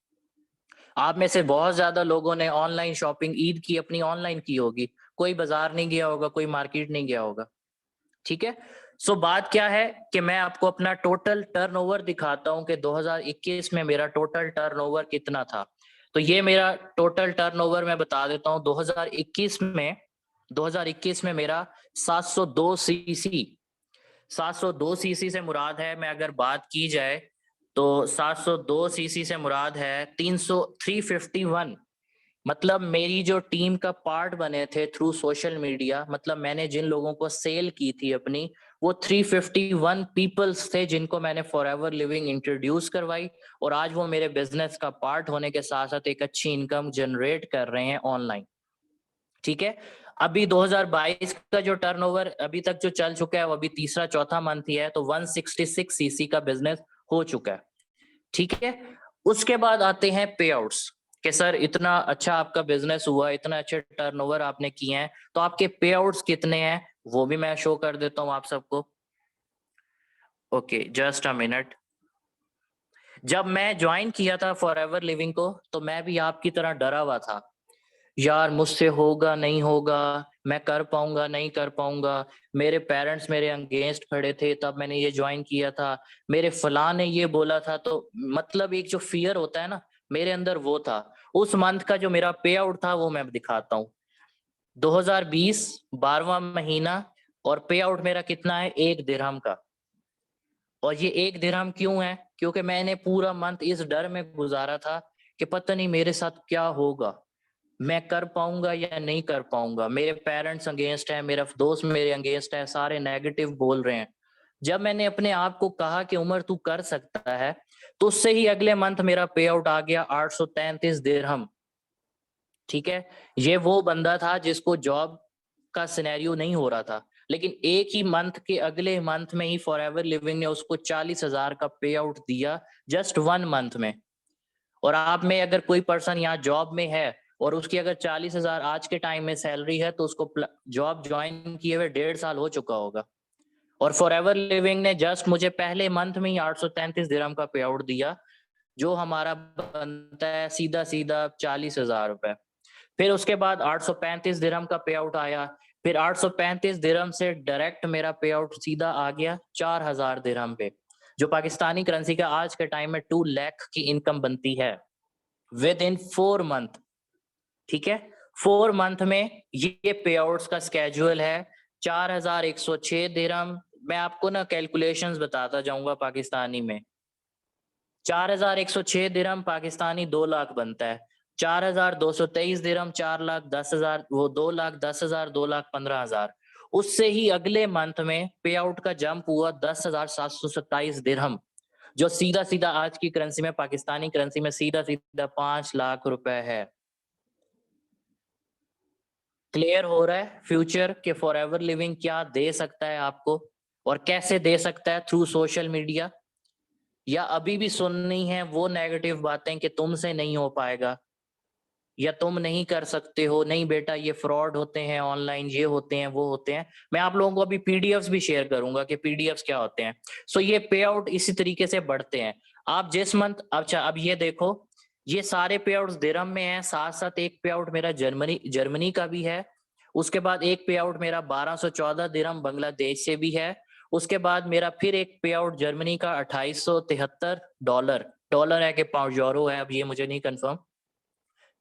S5: आप में से बहुत ज्यादा लोगों ने ऑनलाइन शॉपिंग ईद की अपनी ऑनलाइन की होगी, कोई बाजार नहीं गया होगा, कोई मार्केट नहीं गया होगा, ठीक है। सो बात क्या है कि मैं आपको अपना टोटल टर्नओवर दिखाता हूं कि 2021 में मेरा टोटल टर्नओवर कितना था। तो ये मेरा टोटल टर्नओवर मैं बता देता हूं। 2021 में मेरा 702 सीसी से मुराद है, मैं अगर बात की जाए तो 702 सीसी से मुराद है 351। मतलब मेरी जो टीम का पार्ट बने थे थ्रू सोशल मीडिया, मतलब मैंने जिन लोगों को सेल की थी अपनी, वो 351 पीपल्स थे जिनको मैंने फॉरएवर लिविंग इंट्रोड्यूस करवाई, और आज वो मेरे बिजनेस का पार्ट होने के साथ साथ एक अच्छी इनकम जनरेट कर रहे हैं ऑनलाइन, ठीक है। अभी 2022 का जो टर्नओवर अभी तक जो चल चुका है वो अभी तीसरा चौथा मंथ ही है, तो 166 सीसी का बिजनेस हो चुका है, ठीक है। उसके बाद आते हैं पे आउट्स कि सर इतना अच्छा आपका बिजनेस हुआ, इतना अच्छे टर्नओवर आपने किए हैं, तो आपके पे आउट्स कितने हैं वो भी मैं शो कर देता हूं आप सबको। Okay, just a minute. जब मैं ज्वाइन किया था फॉरएवर लिविंग को तो मैं भी आपकी तरह डरा हुआ था, यार मुझसे होगा नहीं होगा, मैं कर पाऊंगा नहीं कर पाऊंगा, मेरे पेरेंट्स मेरे अगेंस्ट खड़े थे तब मैंने ये ज्वाइन किया था, मेरे फलां ने ये बोला था, तो मतलब एक जो फियर होता है ना मेरे अंदर वो था। उस मंथ का जो मेरा पे आउट था वो मैं दिखाता हूँ। 2020 12वां महीना और पे आउट मेरा कितना है, 1 दिरहम का। और ये 1 दिरहम क्यों है, क्योंकि मैंने पूरा मंथ इस डर में गुजारा था कि पता नहीं मेरे साथ क्या होगा, मैं कर पाऊंगा या नहीं कर पाऊंगा, मेरे पेरेंट्स अगेंस्ट है, मेरा दोस्त मेरे अगेंस्ट है, सारे नेगेटिव बोल रहे हैं। जब मैंने अपने आप को कहा कि उमर तू कर सकता है, तो उससे ही अगले मंथ मेरा पे आउट आ गया 833 दिरहम। ठीक है, ये वो बंदा था जिसको जॉब का सिनेरियो नहीं हो रहा था, लेकिन एक ही मंथ के अगले मंथ में ही फॉरएवर लिविंग ने उसको 40,000 का पे आउट दिया, जस्ट 1 मंथ में। और आप में अगर कोई पर्सन यहाँ जॉब में है और उसकी अगर 40,000 आज के टाइम में सैलरी है तो उसको जॉब ज्वाइन किए हुए 1.5 साल हो चुका होगा। और फॉरएवर लिविंग ने जस्ट मुझे पहले मंथ में ही 833 दिरहम का पे आउट दिया, जो हमारा बनता है सीधा सीधा 40,000 रुपए। फिर उसके बाद 835 दिरहम का पे आउट आया, फिर 835 दिरहम से डायरेक्ट मेरा पे आउट सीधा आ गया 4,000 दिरहम पे, जो पाकिस्तानी करेंसी का आज के टाइम में 2 लाख की इनकम बनती है विद इन 4 मंथ। ठीक है, 4 मंथ में ये पे आउट्स का स्केड्यूल है। 4,106 दिरहम, मैं आपको ना कैलकुलेशंस बताता जाऊंगा पाकिस्तानी में। 4,106 दिरहम पाकिस्तानी 2 लाख बनता है। 4,223 दिरहम 4,10,000, वो 2,10,000, 2,15,000। उससे ही अगले मंथ में पे आउट का जंप हुआ 10,727 दिरहम, जो सीधा सीधा आज की करेंसी में, पाकिस्तानी करेंसी में सीधा सीधा 5 लाख रुपए है। क्लियर हो रहा है फ्यूचर के फॉरएवर लिविंग क्या दे सकता है आपको और कैसे दे सकता है, थ्रू सोशल मीडिया? या अभी भी सुननी है वो नेगेटिव बातें कि तुमसे नहीं हो पाएगा या तुम नहीं कर सकते हो, नहीं बेटा ये फ्रॉड होते हैं ऑनलाइन, ये होते हैं वो होते हैं। मैं आप लोगों को अभी पीडीएफ्स भी शेयर करूंगा कि पीडीएफ्स क्या होते हैं। सो ये पे आउट इसी तरीके से बढ़ते हैं। आप जिस मंथ, अच्छा अब ये देखो, ये सारे पे आउट दिरहम में है, साथ साथ एक पे आउट मेरा जर्मनी का भी है। उसके बाद एक पे आउट मेरा 1214 दिरहम बांग्लादेश से भी है। उसके बाद मेरा फिर एक पे आउट जर्मनी का 2873 डॉलर है कि पाउंड यूरो है, अब ये मुझे नहीं कंफर्म।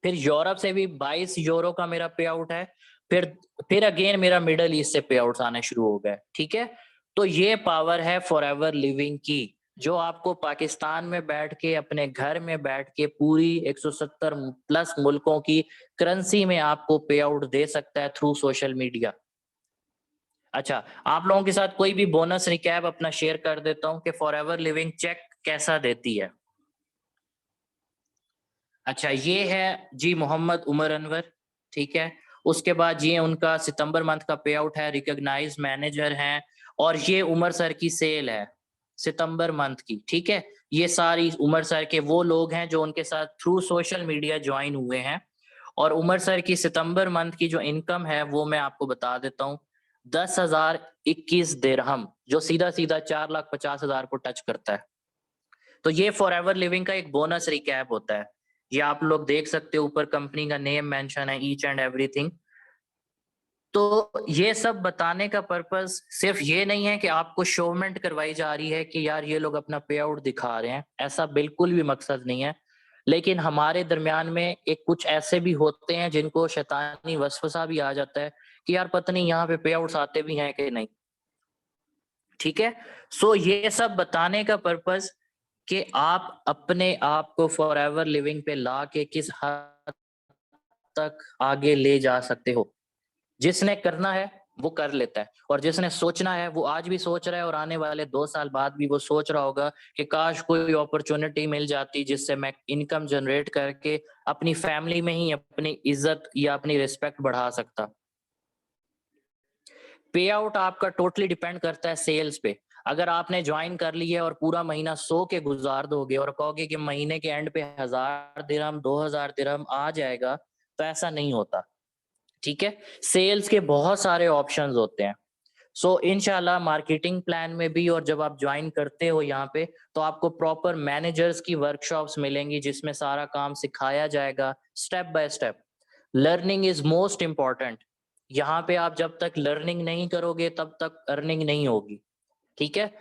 S5: फिर यूरोप से भी 22 यूरो का मेरा पे आउट है। फिर अगेन मेरा मिडल ईस्ट से पे आउट्स आने शुरू हो गए। ठीक है, तो ये पावर है फॉरएवर लिविंग की, जो आपको पाकिस्तान में बैठ के, अपने घर में बैठ के, पूरी 170 प्लस मुल्कों की करेंसी में आपको पे आउट दे सकता है थ्रू सोशल मीडिया। अच्छा, आप लोगों के साथ कोई भी बोनस रिकैप अपना शेयर कर देता हूं कि फॉरएवर लिविंग चेक कैसा देती है। अच्छा, ये है जी मोहम्मद उमर अनवर। ठीक है, उसके बाद ये उनका सितंबर मंथ का पे आउट है, रिकॉग्नाइज मैनेजर हैं। और ये उमर सर की सेल है सितंबर मंथ की। ठीक है, ये सारी उमर सर के वो लोग हैं जो उनके साथ थ्रू सोशल मीडिया ज्वाइन हुए हैं। और उमर सर की सितंबर मंथ की जो इनकम है वो मैं आपको बता देता हूँ, 10,021 दिरहम, जो सीधा सीधा 4,50,000 को टच करता है। तो ये फॉरएवर लिविंग का एक बोनस रिकैप होता है। ये आप लोग देख सकते हो, ऊपर कंपनी का नेम मेंशन है, ईच एंड एवरीथिंग। तो ये सब बताने का पर्पस सिर्फ ये नहीं है कि आपको शोमेंट करवाई जा रही है कि यार ये लोग अपना पे आउट दिखा रहे हैं, ऐसा बिल्कुल भी मकसद नहीं है। लेकिन हमारे दरमियान में एक कुछ ऐसे भी होते हैं जिनको शैतानी वसवसा भी आ जाता है कि यार पता नहीं यहाँ पे आउट्स आते भी हैं कि नहीं। ठीक है, सो ये सब बताने का पर्पस कि आप अपने आप को फॉरएवर लिविंग पे ला के किस हद तक आगे ले जा सकते हो। जिसने करना है वो कर लेता है, और जिसने सोचना है वो आज भी सोच रहा है, और आने वाले 2 साल बाद भी वो सोच रहा होगा कि काश कोई अपॉर्चुनिटी मिल जाती जिससे मैं इनकम जनरेट करके अपनी फैमिली में ही अपनी इज्जत या अपनी रिस्पेक्ट बढ़ा सकता। पे आउट आपका टोटली डिपेंड करता है सेल्स पे। अगर आपने ज्वाइन कर लिया और पूरा महीना सो के गुजार दोगे और कहोगे कि महीने के एंड पे 1,000 दिरहम 2,000 दिरहम आ जाएगा, तो ऐसा नहीं होता। ठीक है, सेल्स के बहुत सारे ऑप्शंस होते हैं। सो इंशाल्लाह मार्केटिंग प्लान में भी, और जब आप ज्वाइन करते हो यहाँ पे, तो आपको प्रॉपर मैनेजर्स की वर्कशॉप्स मिलेंगी जिसमें सारा काम सिखाया जाएगा step by step. Learning is most important. यहाँ पे आप जब तक लर्निंग नहीं करोगे तब तक अर्निंग नहीं होगी, ठीक है।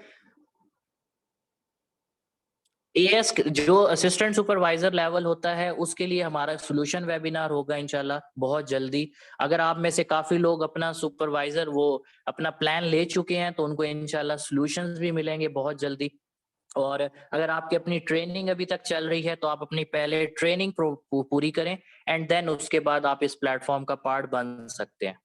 S5: एएस जो असिस्टेंट सुपरवाइजर लेवल होता है उसके लिए हमारा सोल्यूशन वेबिनार होगा इंशाल्लाह बहुत जल्दी। अगर आप में से काफी लोग अपना सुपरवाइजर वो अपना प्लान ले चुके हैं तो उनको इंशाल्लाह सॉल्यूशंस भी मिलेंगे बहुत जल्दी। और अगर आपकी अपनी ट्रेनिंग अभी तक चल रही है तो आप अपनी पहले ट्रेनिंग पूरी करें एंड देन उसके बाद आप इस प्लेटफॉर्म का पार्ट बन सकते हैं।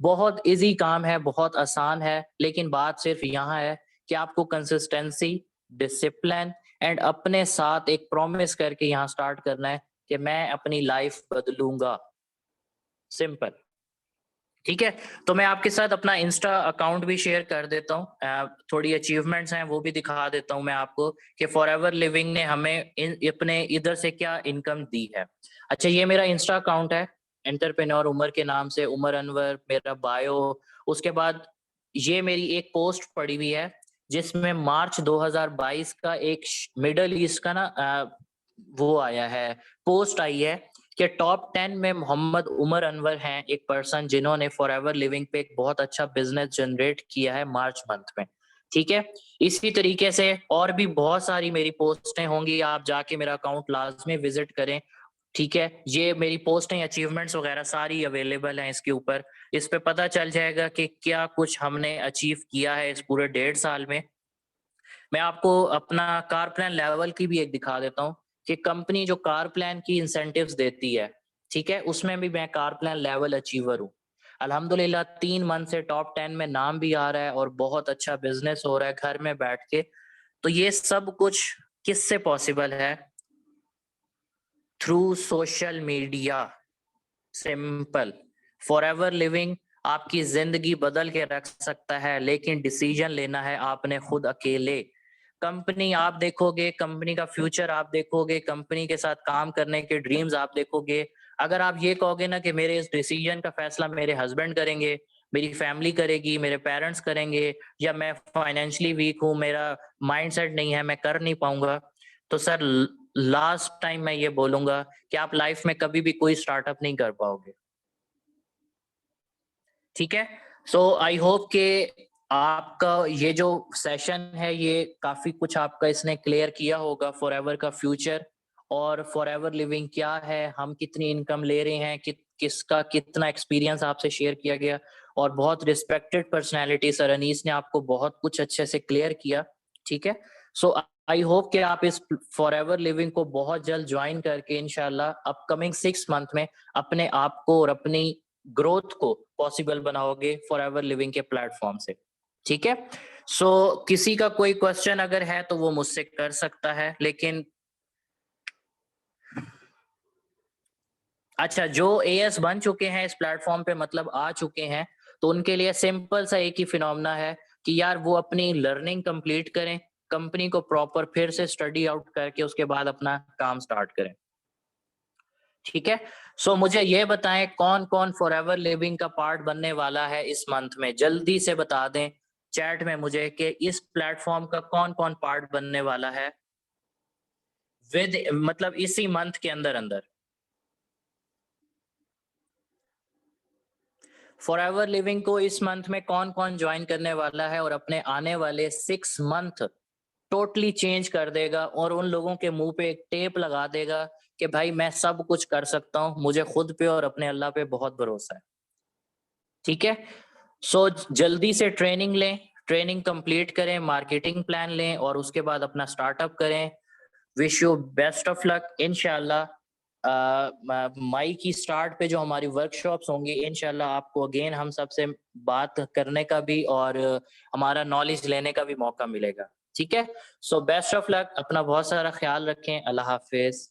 S5: बहुत इजी काम है, बहुत आसान है, लेकिन बात सिर्फ यहाँ है कि आपको कंसिस्टेंसी, डिसिप्लिन एंड अपने साथ एक प्रॉमिस करके यहाँ स्टार्ट करना है कि मैं अपनी लाइफ बदलूंगा। सिंपल, ठीक है। तो मैं आपके साथ अपना इंस्टा अकाउंट भी शेयर कर देता हूँ, थोड़ी अचीवमेंट्स हैं वो भी दिखा देता हूँ मैं आपको कि फॉरएवर लिविंग ने हमें अपने इधर से क्या इनकम दी है। अच्छा, ये मेरा इंस्टा अकाउंट है एंटरप्रेन्योर उमर के नाम से, उमर अनवर मेरा बायो। उसके बाद ये मेरी एक पोस्ट पड़ी हुई है जिसमें मार्च 2022 का एक मिडल ईस्ट का वो आया है, पोस्ट आई है कि टॉप 10 में मोहम्मद उमर अनवर हैं, एक पर्सन जिन्होंने फॉरएवर लिविंग पे एक बहुत अच्छा बिजनेस जनरेट किया है मार्च मंथ में, ठीक है। इसी तरीके से और भी बहुत सारी मेरी पोस्टें होंगी, आप जाके मेरा अकाउंट लाजमी विजिट करें, ठीक है। ये मेरी पोस्टें, अचीवमेंट्स वगैरह सारी अवेलेबल हैं इसके ऊपर। इस पे पता चल जाएगा कि क्या कुछ हमने अचीव किया है इस पूरे 1.5 साल में। मैं आपको अपना कार प्लान लेवल की भी एक दिखा देता हूँ कि कंपनी जो कार प्लान की इंसेंटिव्स देती है, ठीक है, उसमें भी मैं कार प्लान लेवल अचीवर हूँ। अल्हम्दुलिल्लाह 3 मंथ से टॉप 10 में नाम भी आ रहा है और बहुत अच्छा बिजनेस हो रहा है घर में बैठ के। तो ये सब कुछ किससे पॉसिबल है? Through social media. Simple. Forever living आपकी जिंदगी बदल के रख सकता है, लेकिन डिसीजन लेना है आपने खुद अकेले। कंपनी आप देखोगे, कंपनी का फ्यूचर आप देखोगे, कंपनी के साथ काम करने के ड्रीम्स आप देखोगे। अगर आप ये कहोगे ना कि मेरे इस डिसीजन का फैसला मेरे हस्बैंड करेंगे, मेरी फैमिली करेगी, मेरे पेरेंट्स करेंगे, या मैं फाइनेंशियली वीक हूँ, मेरा माइंडसेट नहीं है, मैं कर नहीं पाऊंगा, तो सर लास्ट टाइम मैं ये बोलूंगा कि आप लाइफ में कभी भी कोई स्टार्टअप नहीं कर पाओगे, ठीक है। सो आई होप कि आपका ये जो सेशन है ये काफी कुछ आपका इसने क्लियर किया होगा, फॉरएवर का फ्यूचर और फॉरएवर लिविंग क्या है, हम कितनी इनकम ले रहे हैं, किसका कितना एक्सपीरियंस आपसे शेयर किया गया। और बहुत रिस्पेक्टेड पर्सनैलिटी सर अनीस ने आपको बहुत कुछ अच्छे से क्लियर किया, ठीक है। सो आई होप कि आप इस फॉरएवर लिविंग को बहुत जल्द ज्वाइन करके इंशाल्लाह अपकमिंग 6 मंथ में अपने आप को और अपनी ग्रोथ को पॉसिबल बनाओगे फॉरएवर लिविंग के प्लेटफॉर्म से, ठीक है। सो किसी का कोई क्वेश्चन अगर है तो वो मुझसे कर सकता है, लेकिन अच्छा, जो एएस बन चुके हैं इस प्लेटफॉर्म पे, मतलब आ चुके हैं, तो उनके लिए सिंपल सा एक ही फिनोमेना है कि यार वो अपनी लर्निंग कंप्लीट करें, कंपनी को प्रॉपर फिर से स्टडी आउट करके उसके बाद अपना काम स्टार्ट करें, ठीक है। सो मुझे ये बताएं कौन कौन फॉरएवर लिविंग का पार्ट बनने वाला है इस मंथ में, जल्दी से बता दें चैट में मुझे कि इस प्लेटफॉर्म का कौन कौन पार्ट बनने वाला है मतलब इसी मंथ के अंदर अंदर। फॉरएवर लिविंग को इस मंथ में कौन कौन ज्वाइन करने वाला है और अपने आने वाले 6 मंथ टोटली चेंज कर देगा और उन लोगों के मुंह पे एक टेप लगा देगा कि भाई मैं सब कुछ कर सकता हूं, मुझे खुद पे और अपने अल्लाह पे बहुत भरोसा है, ठीक है। सो जल्दी से ट्रेनिंग लें, ट्रेनिंग कंप्लीट करें, मार्केटिंग प्लान लें और उसके बाद अपना स्टार्टअप करें। Wish you best of luck. इंशाल्लाह मई की स्टार्ट पे जो हमारी वर्कशॉप्स होंगी, इंशाल्लाह आपको अगेन हम सबसे बात करने का भी और हमारा नॉलेज लेने का भी मौका मिलेगा, ठीक है। सो बेस्ट ऑफ लक, अपना बहुत सारा ख्याल रखें, अल्लाह हाफिज।